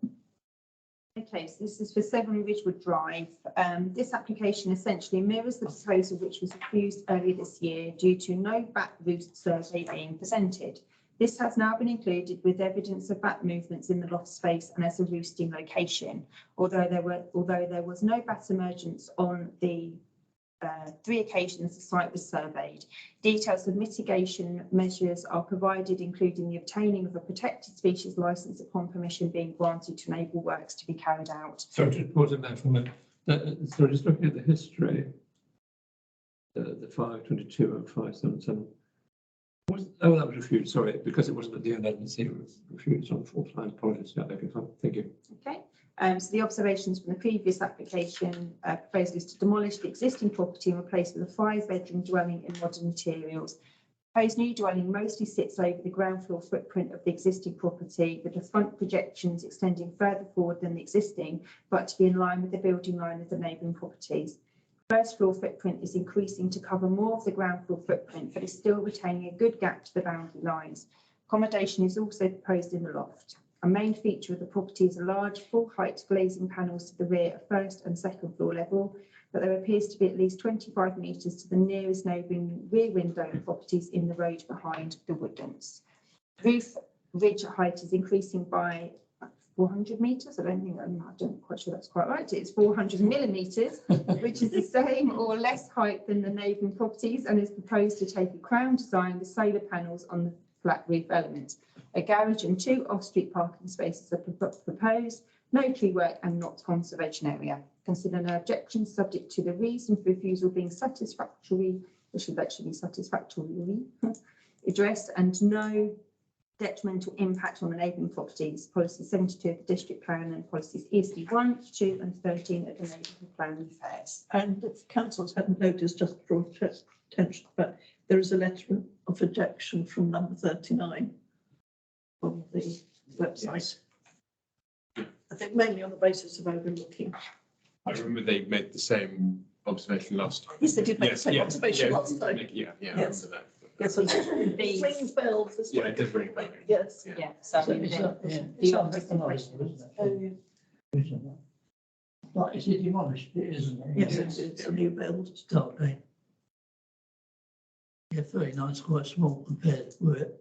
Okay, so this is for 7 Ridgewood Drive. This application essentially mirrors the proposal which was refused earlier this year due to no bat roost survey being presented. This has now been included with evidence of bat movements in the loft space and as a roosting location. Although there was no bat emergence on the 3 occasions the site was surveyed. Details of mitigation measures are provided, including the obtaining of a protected species licence upon permission being granted to enable works to be carried out. So to put in there for a minute, so just looking at the history, the 522 and 577. Oh, that was refused, sorry, because it wasn't at the end, I didn't see it was refused on 4 times, apologies, yeah, okay, fine, thank you. Okay, so the observations from the previous application proposal is to demolish the existing property and replace with a 5-bedroom dwelling in modern materials. Proposed new dwelling mostly sits over the ground floor footprint of the existing property, with the front projections extending further forward than the existing, but to be in line with the building line of the neighbouring properties. First floor footprint is increasing to cover more of the ground floor footprint, but is still retaining a good gap to the boundary lines. Accommodation is also proposed in the loft. A main feature of the property is a large full-height glazing panels to the rear of 1st and 2nd floor level, but there appears to be at least 25 metres to the nearest neighbouring rear window properties in the road behind the Woodlands. Roof ridge height is increasing by 400 metres. I'm not quite sure that's quite right. It's 400 millimetres, which is the same or less height than the neighbouring properties, and is proposed to take a crown design with solar panels on the flat roof element. A garage and 2 off-street parking spaces are proposed, no tree work and not conservation area. Consider no objections subject to the reason for refusal being satisfactory, which should actually be satisfactorily addressed, and no detrimental impact on the neighbouring properties. Policy 72 of the district plan and policies ESD 1, 2 and 13 of the neighbourhood plan affairs. And if councils hadn't noticed, just to draw attention, but there is a letter of rejection from number 39 on the website. I think mainly on the basis of overlooking. I remember they made the same observation last time. Yes, they did make the Yes, same yeah, observation yeah, last time. Yeah, I Yes. remember that. Yes, and it rings bells. This Yeah, way. it does ring a bell. Yes. Yeah. Yeah, so So it's the it's opposite unrecognised, question. isn't it? Isn't it? Like, is it demolished? It isn't. it? Yes, it's a new build. Start going. Yeah, 39 is quite small compared with it.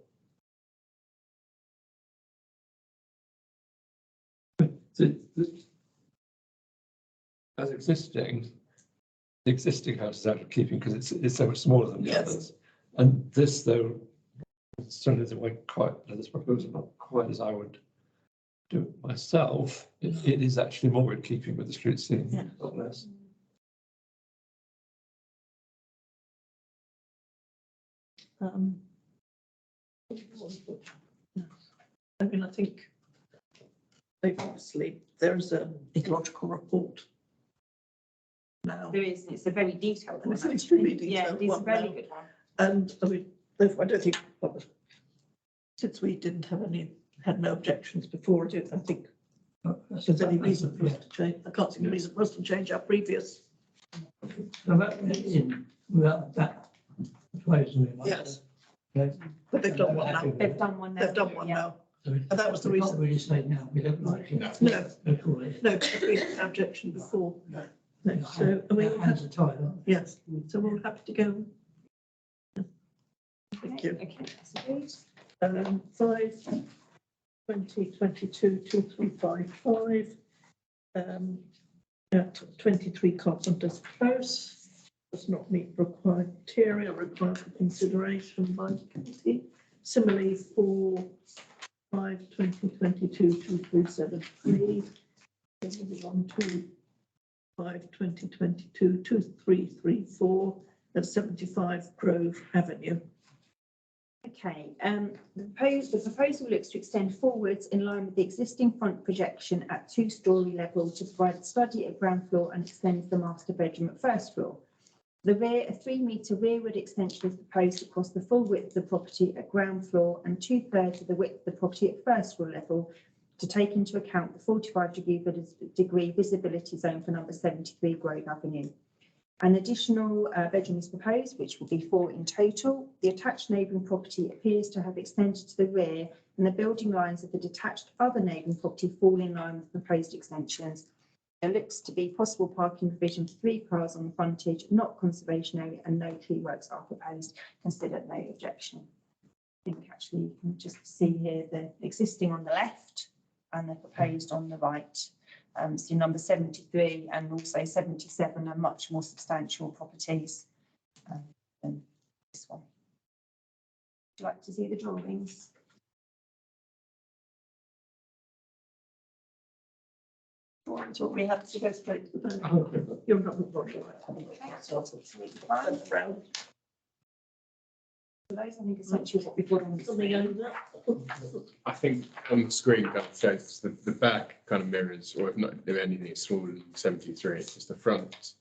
As existing, the existing house is out of keeping because it's so much smaller than the Yes. others. And this, though, certainly isn't quite, this proposal not quite as I would do it myself. It is actually more in keeping with the street scene, Yeah. not less. I mean, I think obviously there's an ecological report now. There is, it's a very detailed one. It's an extremely actually. Yeah, detailed it's a one very now. good one. And I mean, therefore, I don't think, since we didn't have had no objections before, I don't think there's any reason for us to change. I can't see any reason for us to change our previous. So that went in without that proposal. in mind. Yes. Okay. But they've done one now. They've done one now. They've done one Yeah. now. So And that was the we can't reason. really say now, we don't like it. No. We call it. No, because we had an objection before. No. No, so, I mean, Our hands are tied, aren't they? yes, so we're happy to go. Thank you. Okay, that's agreed. 5/2022/2355. At 23 Carpenter's Close. Does not meet required criteria required for consideration by the committee. Similarly for 5/2022/2373. Moving on to 5/2022/2334 at 75 Grove Avenue. Okay, the proposal looks to extend forwards in line with the existing front projection at 2-storey level to provide a study at ground floor and extends the master bedroom at 1st floor. The rear, a 3-metre rearward extension is proposed across the full width of the property at ground floor and 2/3 of the width of the property at first floor level to take into account the 45-degree visibility zone for number 73 Grove Avenue. An additional bedroom is proposed, which will be 4 in total. The attached neighbouring property appears to have extended to the rear, and the building lines of the detached other neighbouring property fall in line with proposed extensions. There looks to be possible parking provision for 3 cars on the frontage, not conservation area, and no tree works are proposed. Consider no objection. I think actually you can just see here the existing on the left and the proposed on the right. So number 73 and also 77 are much more substantial properties than this one. Would you like to see the drawings? So we have to go straight to the vote. Okay. You're not the vote. Round. So those, I think, essentially what we've got on the Something screen. over that. I think on the screen kind of shows the back kind of mirrors, or if not, if anything, it's smaller than 73. It's just the front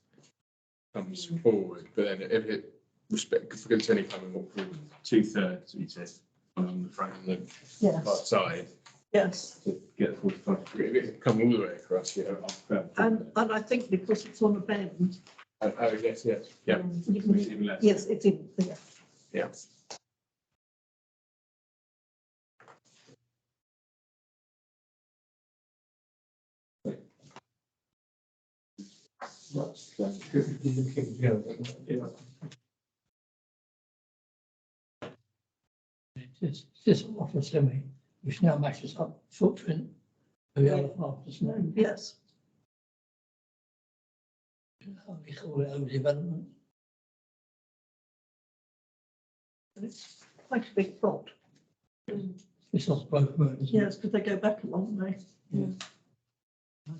comes forward, but then if it if it's only coming up from 2/3, we said, on the front and the Yes, side yes. to get 45 degree. If it come all the way across, yeah. And I think because it's on a bend. Oh, yes, yeah. It's even less. Yes, it's in, yeah. Yeah. That's good. Yeah. It's this offer semi, which now matches up footprint of the other half, doesn't it? Yes, How we call it overdevelopment. it's quite a big plot. It's off both roads. isn't it? Yes, because they go back a long way. I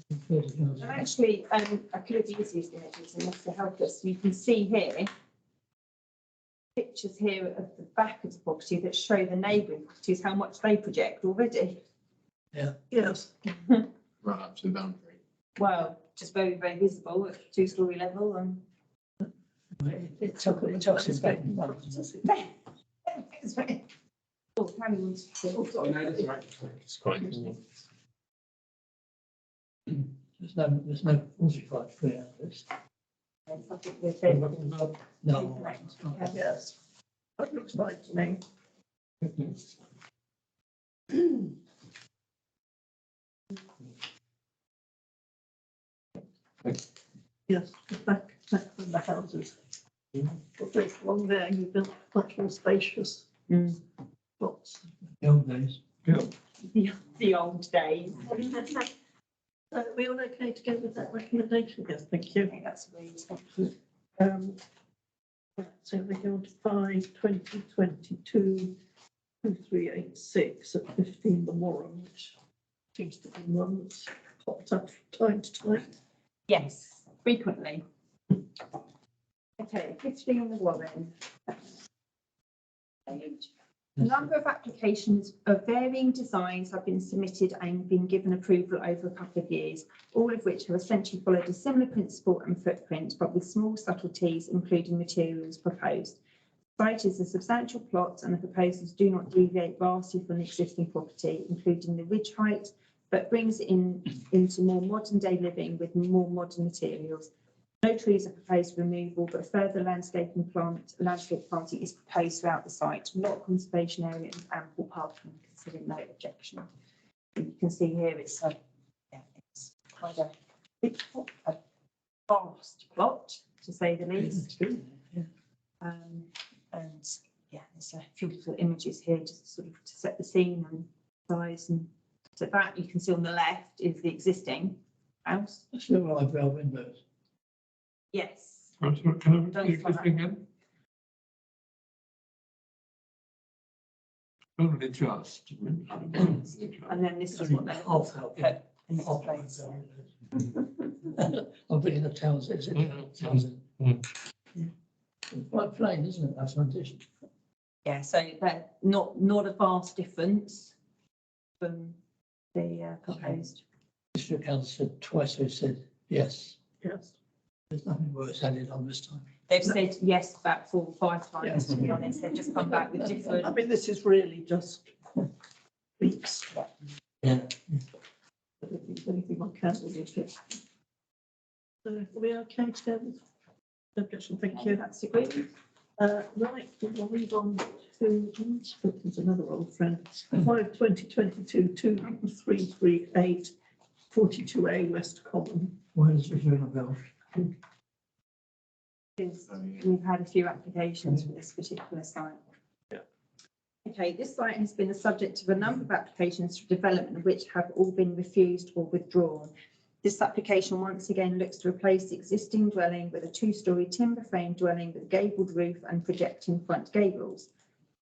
think 30,000. And actually, I could have used these images and this to help us. You can see here pictures here of the back of the property that show the neighbouring properties, how much they project already. Yes, Right up to the boundary. Well, just very, very visible at 2-storey level and It took us back. it's very. Oh, Tammy wants to. It's quite. There's no 45 free outlets. I think we're very- No. yes. That looks like to me. Yes, the back from the houses. But there's along there, you built much more spacious plots. The old days. The old days. So are we all okay to go with that recommendation? Yes, thank I you. think that's really. Right, so we go on to 5/2022, 2386 at 15 the Warren, which seems to be one that's popped up from time to time. Yes, frequently. Okay, 15 the Warren. A number of applications of varying designs have been submitted and been given approval over a couple of years, all of which have essentially followed a similar principle and footprint, but with small subtleties, including materials proposed. The site is a substantial plot and the proposals do not deviate vastly from the existing property, including the ridge height, but brings it into more modern day living with more modern materials. No trees are proposed for removal, but further landscape planting is proposed throughout the site. Lot conservation area and ample parking, considering no objection. You can see here it's it's quite a vast plot, to say the least. And yeah, there's a few little images here just sort of to set the scene and size. And so that you can see on the left is the existing house. Still eyebrow windows. Yes. Can I repeat this again? Only just. And then this is what they're Half put help. in this place. I'm thinking of towns, is it? Quite plain, isn't it? That's foundation. Yeah, so they're not a vast difference from the proposed. District Council said twice, they said yes. Yes. There's nothing worse added on this time. They've said yes about 4 or 5 times, to be honest. They've just come back with I different. mean, this is really just weeks. Yeah, I don't think there's anything I can do with it. So are we okay to go with? No objection, thank you. That's agreed. Right, we'll move on to, there's another old friend, 5/20/22, 2338, 42A West Common. why does it ring a bell? Because we've had a few applications for this particular site. Yeah. Okay, this site has been the subject of a number of applications for development which have all been refused or withdrawn. This application once again looks to replace the existing dwelling with a 2-storey timber frame dwelling with a gabled roof and projecting front gables.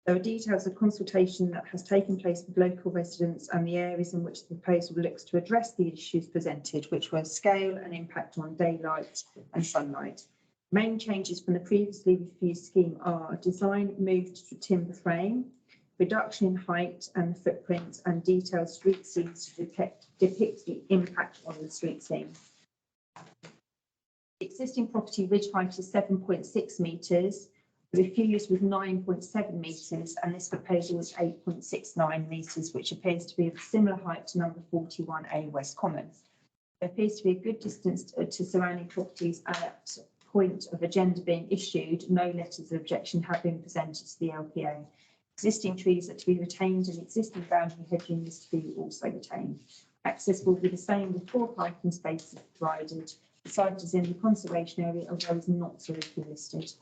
There are details of consultation that has taken place with local residents and the areas in which the proposal looks to address the issues presented, which were scale and impact on daylight and sunlight. Main changes from the previously refused scheme are design moved to timber frame, reduction in height and the footprint, and detailed street scenes to depict the impact on the street scene. The existing property ridge height is 7.6 metres, the refused was 9.7 metres, and this proposal was 8.69 metres, which appears to be of similar height to number 41A West Common. There appears to be a good distance to surrounding properties at point of agenda being issued. No letters of objection have been presented to the LPA. Existing trees are to be retained and existing boundary hedging is to be also retained. Access will be the same with 4 parking spaces provided. The site is in the conservation area, although is not solidly listed.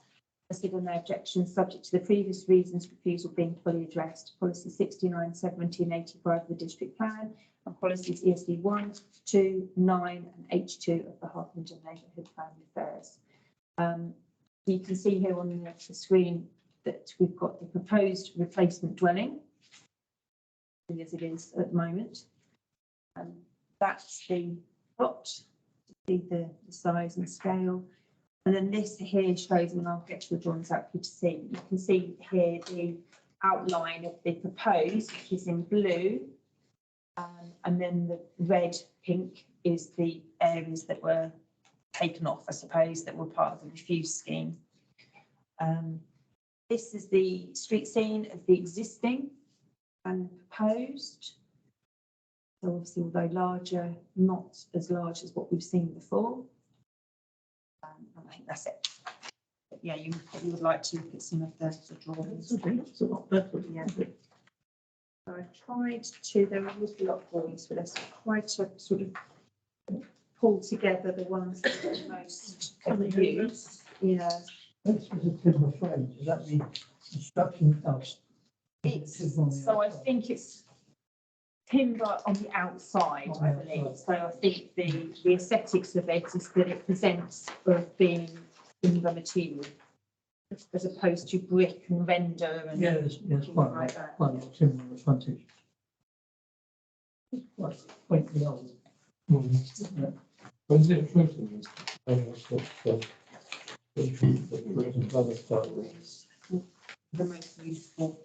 Listed on their objections, subject to the previous reasons refusal being fully addressed. Policy 69, 1785 of the district plan and policies ESD 1, 2, 9 and H2 of the Harpenden Neighbourhood Family Affairs. You can see here on the screen that we've got the proposed replacement dwelling, as it is at the moment. That's the plot, to see the size and scale. And then this here shows, and I'll get to the drawings out for you to see. You can see here the outline of the proposed, which is in blue. And then the red, pink is the areas that were taken off, I suppose, that were part of the refuse scheme. This is the street scene of the existing and proposed. So obviously, although larger, not as large as what we've seen before. And I think that's it. But yeah, you probably would like to look at some of the drawings. It's a lot better. Yeah. So I tried to, there was a lot of drawings for this, I tried to sort of pull together the ones that are most of use. Yeah. This is a timber frame, is that the construction house? So I think it's timber on the outside, I believe. So I think the aesthetics of it is that it presents of being timber material as opposed to brick and render and Yes, things quite like that. quite a lot of timber on the frontage. Quite quaintly old. When's it approved? The most useful.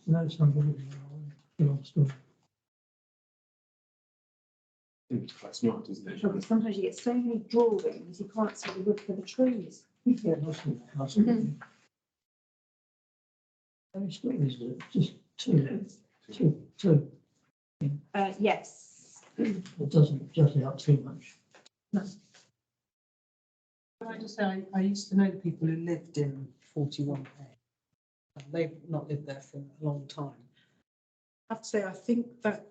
No, somebody. It's quite smart, isn't it? But sometimes you get so many drawings, you can't see the wood for the trees. Yeah, that's good. How many stories is it? Just two. Yes. It doesn't jut out too much. Can I just say, I used to know the people who lived in 41A. And they've not lived there for a long time. I have to say, I think that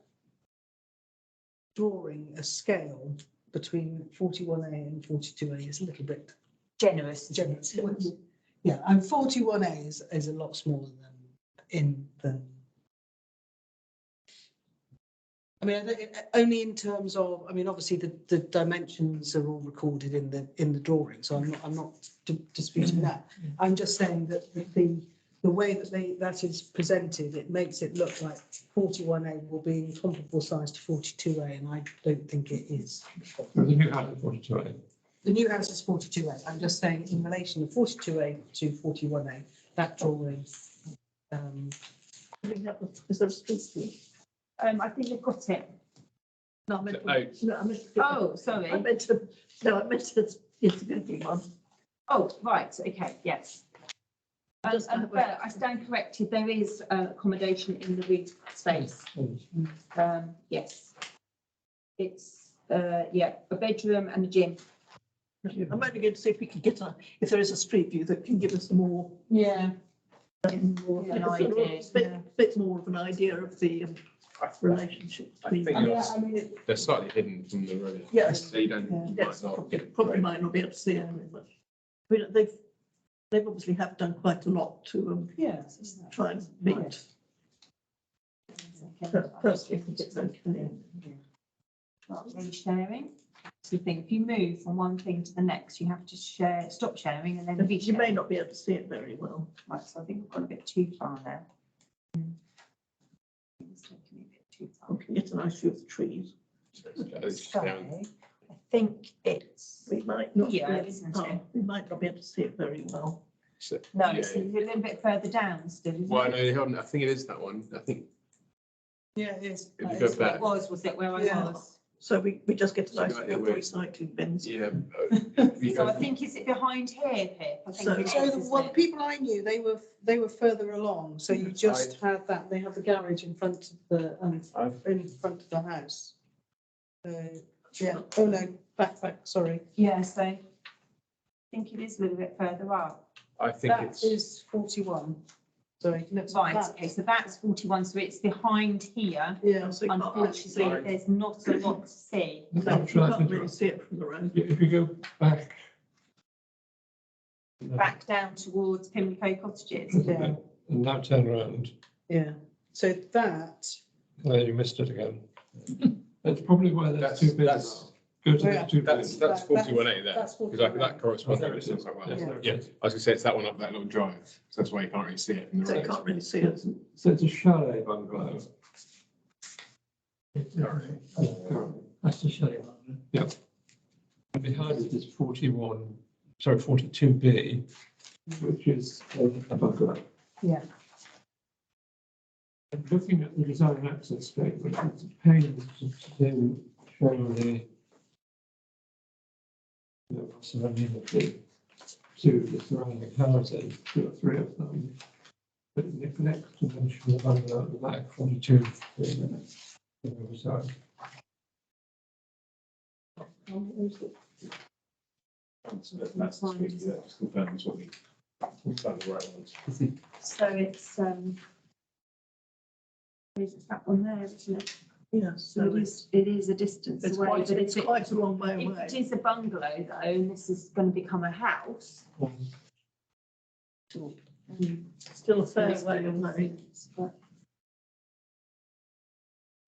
drawing a scale between 41A and 42A is a little bit Generous. generous. Yeah, and 41A is a lot smaller than. I mean, only in terms of, I mean, obviously the dimensions are all recorded in the drawing, so I'm not disputing that. I'm just saying that the way that is presented, it makes it look like 41A will be in comparable size to 42A, and I don't think it is. The new house is 42A. The new house is 42A. I'm just saying in relation to 42A to 41A, that drawing Is there a street view? I think they've got it. No, I meant, Oh. no, I meant. Oh, I sorry. meant to, no, I meant to, yes, the good one. Oh, right, okay, yes. Just have a- But I stand corrected, there is accommodation in the roof space. Yes. It's, yeah, a bedroom and a gym. I'm only going to see if we can get if there is a street view that can give us more. Yeah. More An sort of idea, bit more of an idea of the relationship I between. think them. it's- I mean, They're slightly hidden from the road. Yes. So you don't, you Yes, might not. probably might not be able to see it very much. I mean, they've obviously have done quite a lot to Yeah. try and meet. Personally, I think it's okay. not really sharing. So the thing, if you move from one thing to the next, you have to share, stop sharing and then You may reshare. not be able to see it very well. Right, so I think we've gone a bit too far there. It's taking me a bit too far. We can get a nice view of the trees. So, I think it's, We might not. Yeah, be able- isn't oh, it? We might not be able to see it very well. no, Yeah. it's a little bit further down still, isn't Well, it? no, I think it is that one. I think Yeah, it is. if you That go is It back, was it where I Yeah. was? So we just get a So nice like view of the where- recycling bins. yeah. If you So I go- think, is it behind here, Pip? I So- think it So is, the, isn't well, the it? people I knew, they were further along, so you just had that, they have the garage in front of the, in front of the house. Yeah, oh no, back, sorry. Yeah, so I think it is a little bit further up. I think That it's, is 41. Sorry, looks Right, like okay, so that's 41, so it's behind here. Yeah, so you can't actually see Unfortunately, it. there's not a lot to see. So you can't really see it from the road. If you go back. Back down towards Pimlico Cottages. Yeah. And now turn around, Yeah, so that, there you missed it again. That's probably where those That's- two bits that's- are. Go to Yeah. those two that's, bits. that's That- 41A there. that's Because 41A. that corresponds Oh, there it is. quite well. Yes, there it Yeah, is. I was gonna say it's that one up that little drive. So that's why you can't really see it from the So you road. can't really see it. So it's a chalet bungalow. That's the shutting one. And behind it is 42B, which is a bungalow. Yeah. And looking at the design access statement, it's a pain to show the proximity to the surrounding houses, 2 or 3 of them. But it neglects to mention the bungalow at the back, 42. So, That's just confirms what we found the right ones. So it's, is that one there, isn't it? Yeah, So so it is a distance it's away, quite, but it's if quite a long way away. it is a bungalow though, and this is going to become a house. Still a fair way away. I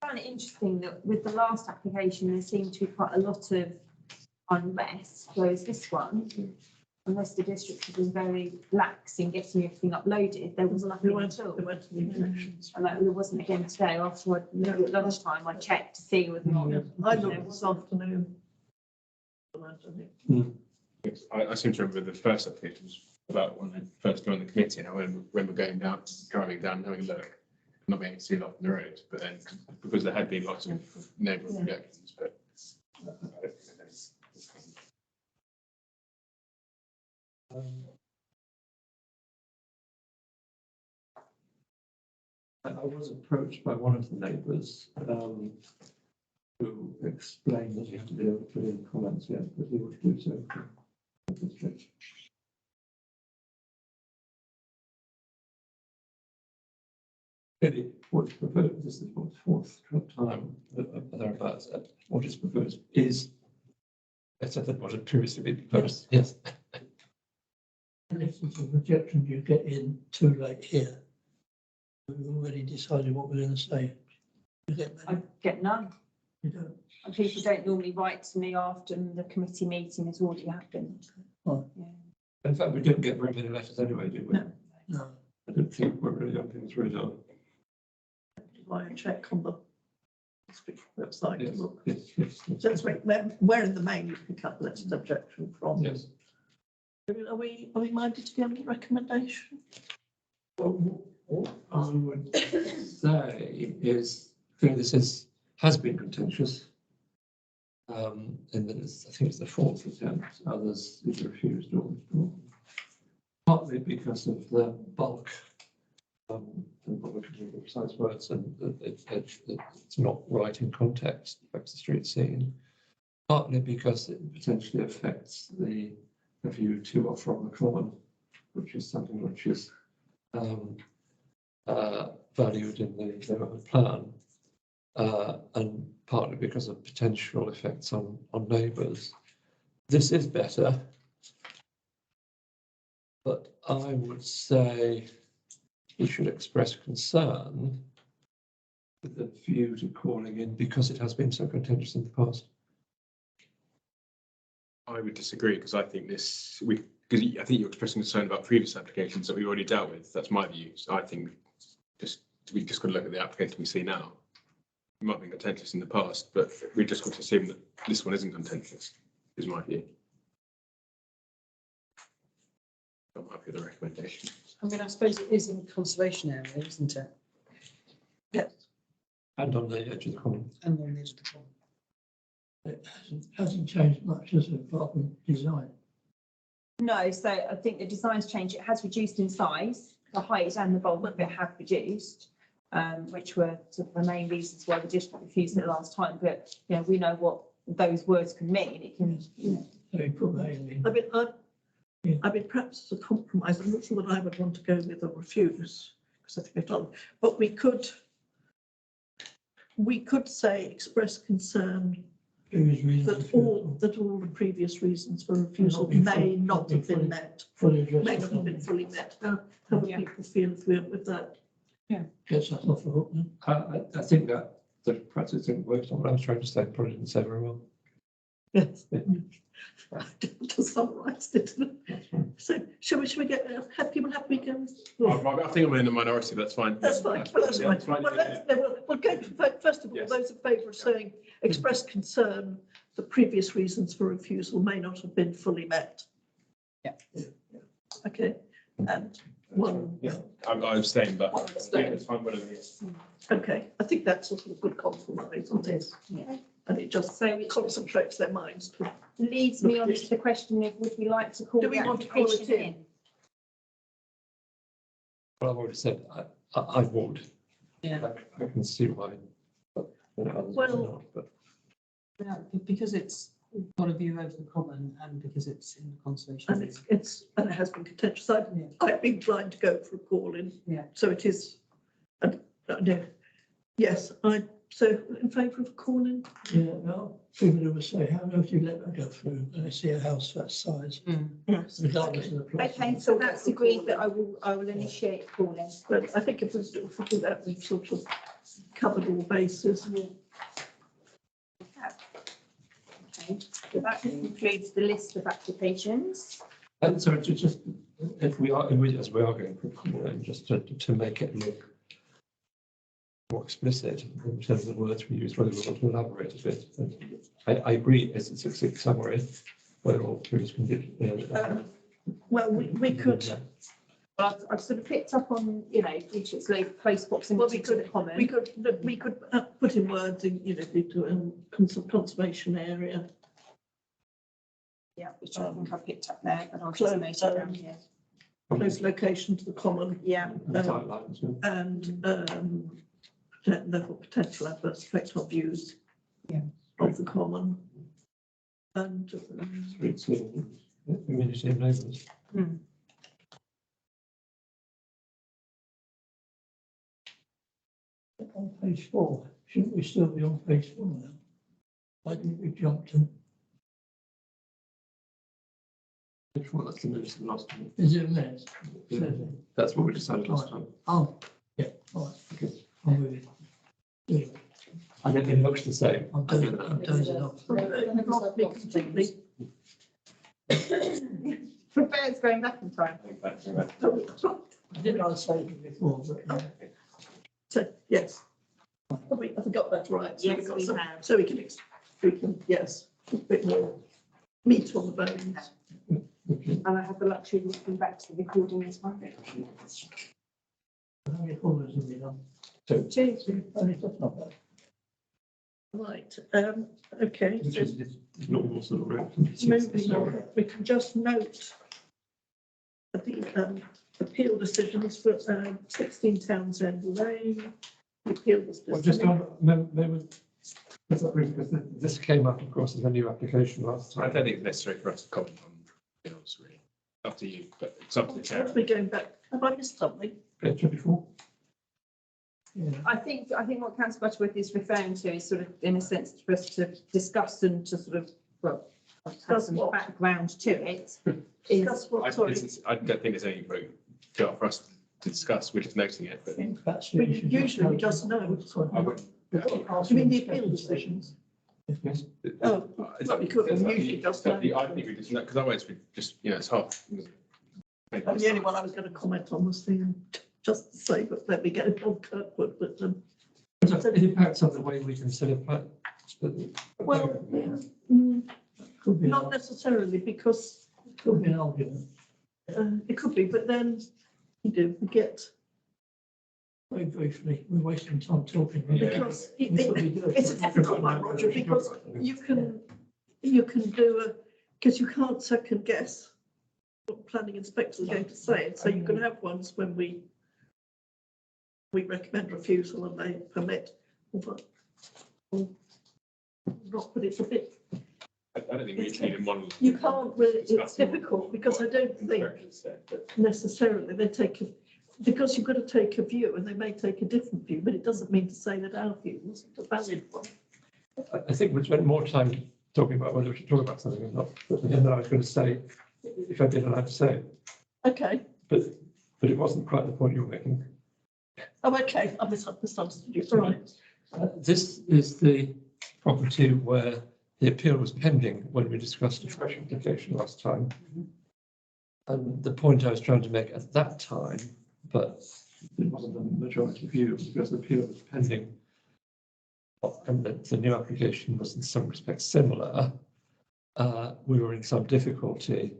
found it interesting that with the last application, there seemed to be quite a lot of unrest, whereas this one, unless the district has been very lax in getting everything uploaded, there was There nothing weren't, at all. there weren't any connections. And there wasn't again today, after I, maybe at lunchtime, I checked to see whether or not. I looked this afternoon. There weren't any. I seem to remember the first application was about when I first joined the committee, and I remember going down, driving down, having a look, not being able to see a lot on the road, but then because there had been lots of neighbourhood projections, but. I don't think there's I was approached by one of the neighbours who explained that you have to be able to put in comments yet, but he would do so. for the district. Really, what's proposed, this is what fourth time thereabouts, what is proposed is better than what had previously been proposed, yes. And if it's a projection you get in too late here, we've already decided what we're going to say. You get I that? get none. You don't? And people don't normally write to me after the committee meeting has already happened. Right. Yeah. In fact, we didn't get very many letters anyway, did we? No. No. I don't think we're really on things radar. Why I check on the district website to Yes, look. yes, yes, So it's where in the main you pick up letters of objection from. yes. Are we minded to give them a recommendation? Well, All I would say is, clearly has been contentious. And then I think it's the fourth attempt, others either refused or withdrawn. Partly because of the bulk, and not looking for precise words, and it's not right in context, affects the street scene. Partly because it potentially affects the view to or from the common, which is something which is valued in the neighbourhood plan, and partly because of potential effects on neighbours. This is better, but I would say we should express concern with the view to calling in because it has been so contentious in the past. I would disagree because I think because I think you're expressing concern about previous applications that we've already dealt with. That's my view. So I think we just got to look at the application we see now. It might be contentious in the past, but we just got to assume that this one isn't contentious, is my view. I'm happy with the recommendation. I mean, I suppose it is in conservation area, isn't it? Yes. And on the edge of the common. And on the edge of the pond. It hasn't changed much as a apart from design. No, so I think the design's changed. It has reduced in size. The height and the bulk of it have reduced, which were sort of the main reasons why the district refused it last time. But, you know, we know what those words can mean. It can, you know. So you put that in. I mean, perhaps as a compromise, I'm not sure that I would want to go with a refuse, because I think I've done, but we could say express concern Previous reasons. that all the previous reasons for refusal may not have been met, Fully addressed. may not have been fully met. How do people feel with that? Gets us off the hook then. I think that the practice didn't work on what I was trying to say, probably didn't say very well. Yes. To summarise it. So should we get, have people happy going? I think I'm in the minority, but that's fine. That's fine, well, that's Yeah, fine. it's fine. We'll go, first of all, Yes. those in favour of saying express concern, the previous reasons for refusal may not have been fully met. Yeah. Okay, and one, Yeah, I abstain, but One abstain. yeah, it's fine, whatever it is. okay, I think that's a sort of good compromise on this. Yeah. And it just So it concentrates their minds to, leads me on to the question of would we like to call Do the we want to call it application in? Well, I've already said I would. Yeah. I can see why. But, you know, others Well- may not, but Yeah, because it's got a view over the common and because it's in the conservation. and area. and it has been contentious. Yeah. I'd be inclined to go for a call in. Yeah. So it is, no, yes, so in favour of a call in? Yeah, well, people would say, how on earth do you let that go through when they see a house that size, Yes. regardless of the price? Okay, so that's agreed that I will initiate calling. But I think if we do that, we've sort of covered all bases. Okay, so that concludes the list of applications. and so to just as we are going for a call in, just to make it look more explicit in terms of the words we use, whether we want to elaborate a bit. And I agree, it's a succinct summary where all previous conditions. Well, we could, Well, I've sort of picked up on, you know, it's like close well, proximity we to the could, common. we could put in words in, you know, into conservation area. Yeah, which I think I picked up there, but I'll just note it down here. Close location to the common Yeah, and therefore potential adverse effect on views. Yeah. Of the common. And Streets, community and neighbours. On page 4, shouldn't we still be on page 4 now? Why didn't we jump to, Which one? That's the minutes of the last time. is it a minute? Yeah, that's what we decided last time. Oh, yeah, all right, okay, I'm with it. And it looks the same. I'm dozing off. not be completely. Bear's going back in time. Didn't I say it before, but So, yes. I forgot that right. So Yes, got we some- have. So we can, yes, a bit more meat on the bones. And I have the luxury of looking back to the recording as well. How many corners have we done? Cheers. Only that's not bad. Right, okay, Which so is normal sort of route. moving on, we can just note the appeal decisions for 16 Townsend Lane. The appeal was Well, just dismissed. on, because this came up, of course, as a new application last I time. don't think it's necessary for us to comment on bills, really. Up to you, but it's up to the chair. As we're going back, have I missed something? Page 24. Yeah. I think what councillor Butterworth is referring to is sort of, in a sense, for us to discuss and to sort of, well, have Discuss some what? background to it. Is, That's what, sorry. I don't think there's any point for us to discuss, we're just noting it, but Perhaps We should usually we just know. I would. You mean the appeal decisions? Yes. Oh, well, we could, we usually just know. I think we just, because otherwise we just, it's hard. The only one I was going to comment on was the, just to say, but let me get it on Kirkwood, but It impacts on the way we consider. well, Could be, not necessarily because could be an argument. it could be, but then you do forget Very briefly, we're wasting time talking. Yeah. because We thought we'd do it. it's a difficult one, Roger, because you can do a, because you can't second guess what planning inspectors are going to say. So you can have ones when we recommend refusal and they permit, or not, but it's a bit, I don't think we each need a model. you can't really, it's difficult because I don't think necessarily they take, because you've got to take a view and they may take a different view, but it doesn't mean to say that our view wasn't a valid one. I think we spent more time talking about whether we should talk about something or not, but then I was going to say, if I did, I'd say it, Okay, but it wasn't quite the point you were making. oh, okay, I misunderstood you, all right. This is the property where the appeal was pending when we discussed a fresh application last time. And the point I was trying to make at that time, but it wasn't the majority view, because the appeal was pending. And the new application was in some respects similar. We were in some difficulty,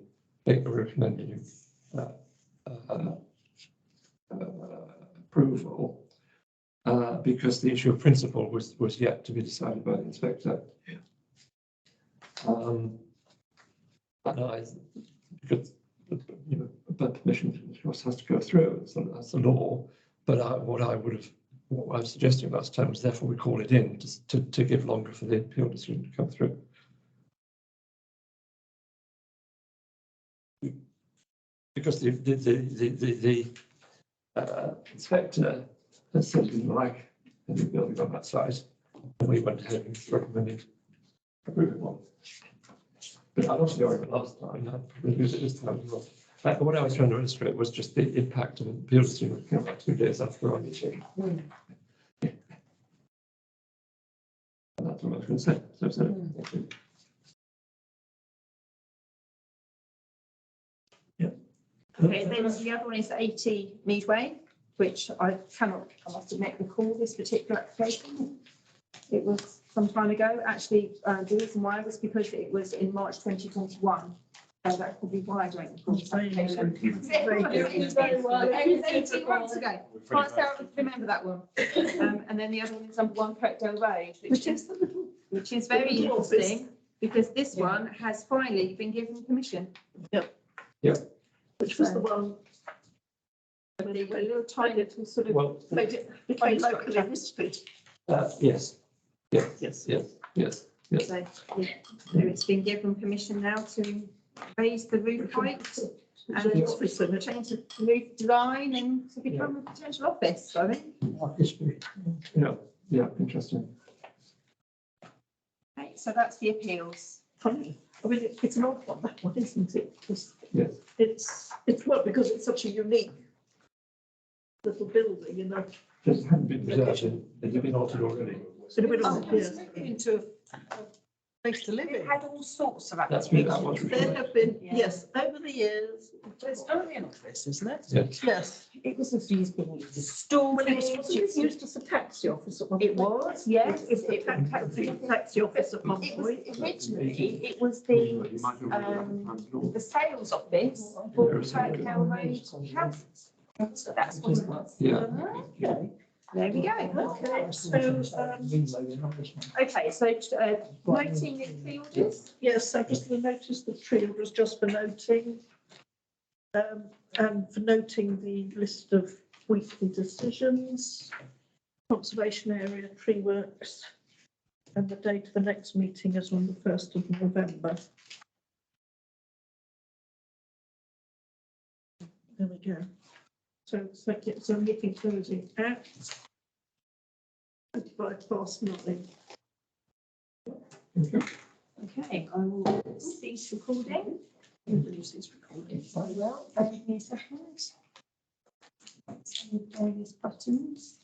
recommending approval. Because the issue of principle was yet to be decided by the inspector. And because, but permission, of course, has to go through, so that's the law. But what I was suggesting last time was therefore we call it in to give longer for the appeal decision to come through. Because the inspector has said he didn't like any building on that site, and we went ahead and recommended approval. But I lost the argument last time, I probably lose it this time as well. What I was trying to illustrate was just the impact of the appeal decision that came about 2 days after our meeting. And that's what I was going to say. So, thank you. okay, then the other one is 80 Meadway, which I must admit, recall this particular application. It was some time ago. Actually, the reason why was because it was in March 2021. So that's probably why I don't recall this application. It was 18 months ago. Can't say I remember that one. And then the other one is number 1 Kirkdale Road, which is very interesting because this one has finally been given permission. Which was the one The little tiny little sort of. Well, made it became locally listed. yes, yes, Yes. yes, yes, yes. So it's been given permission now to raise the roof height and Office in it. change the roof design and to become a potential office, I think. Art history. Yeah, interesting. Okay, so that's the appeals. Funny, I mean, it's an odd one, that one, isn't it? Because Yes. it's what, because it's such a unique little building, you know. Just hadn't been preserved, it had been altered already. Sort of, Oh, yeah. it's turned into a place to live It in. had all sorts of That's where that applications. was. There have been, Yeah. yes, over the years, It's only an office, isn't it? Yes. yes. It was used being used as Well, storage. it was used as a taxi office at one It point. was, yes. It was a taxi office at one It was point. originally, it was the sales office for Kirkdale Road House. So that's what it was. Yeah. Okay. There we go. Okay, so, Okay, so noting the tree orders. yes, I'm just going to notice the tree orders just for noting. And for noting the list of weekly decisions, conservation area, tree works, and the date of the next meeting is on the 1st of November. There we go. So meeting closing at 9:25. Okay, I will cease recording. Cease recording. Very well. Give me a second. Various buttons.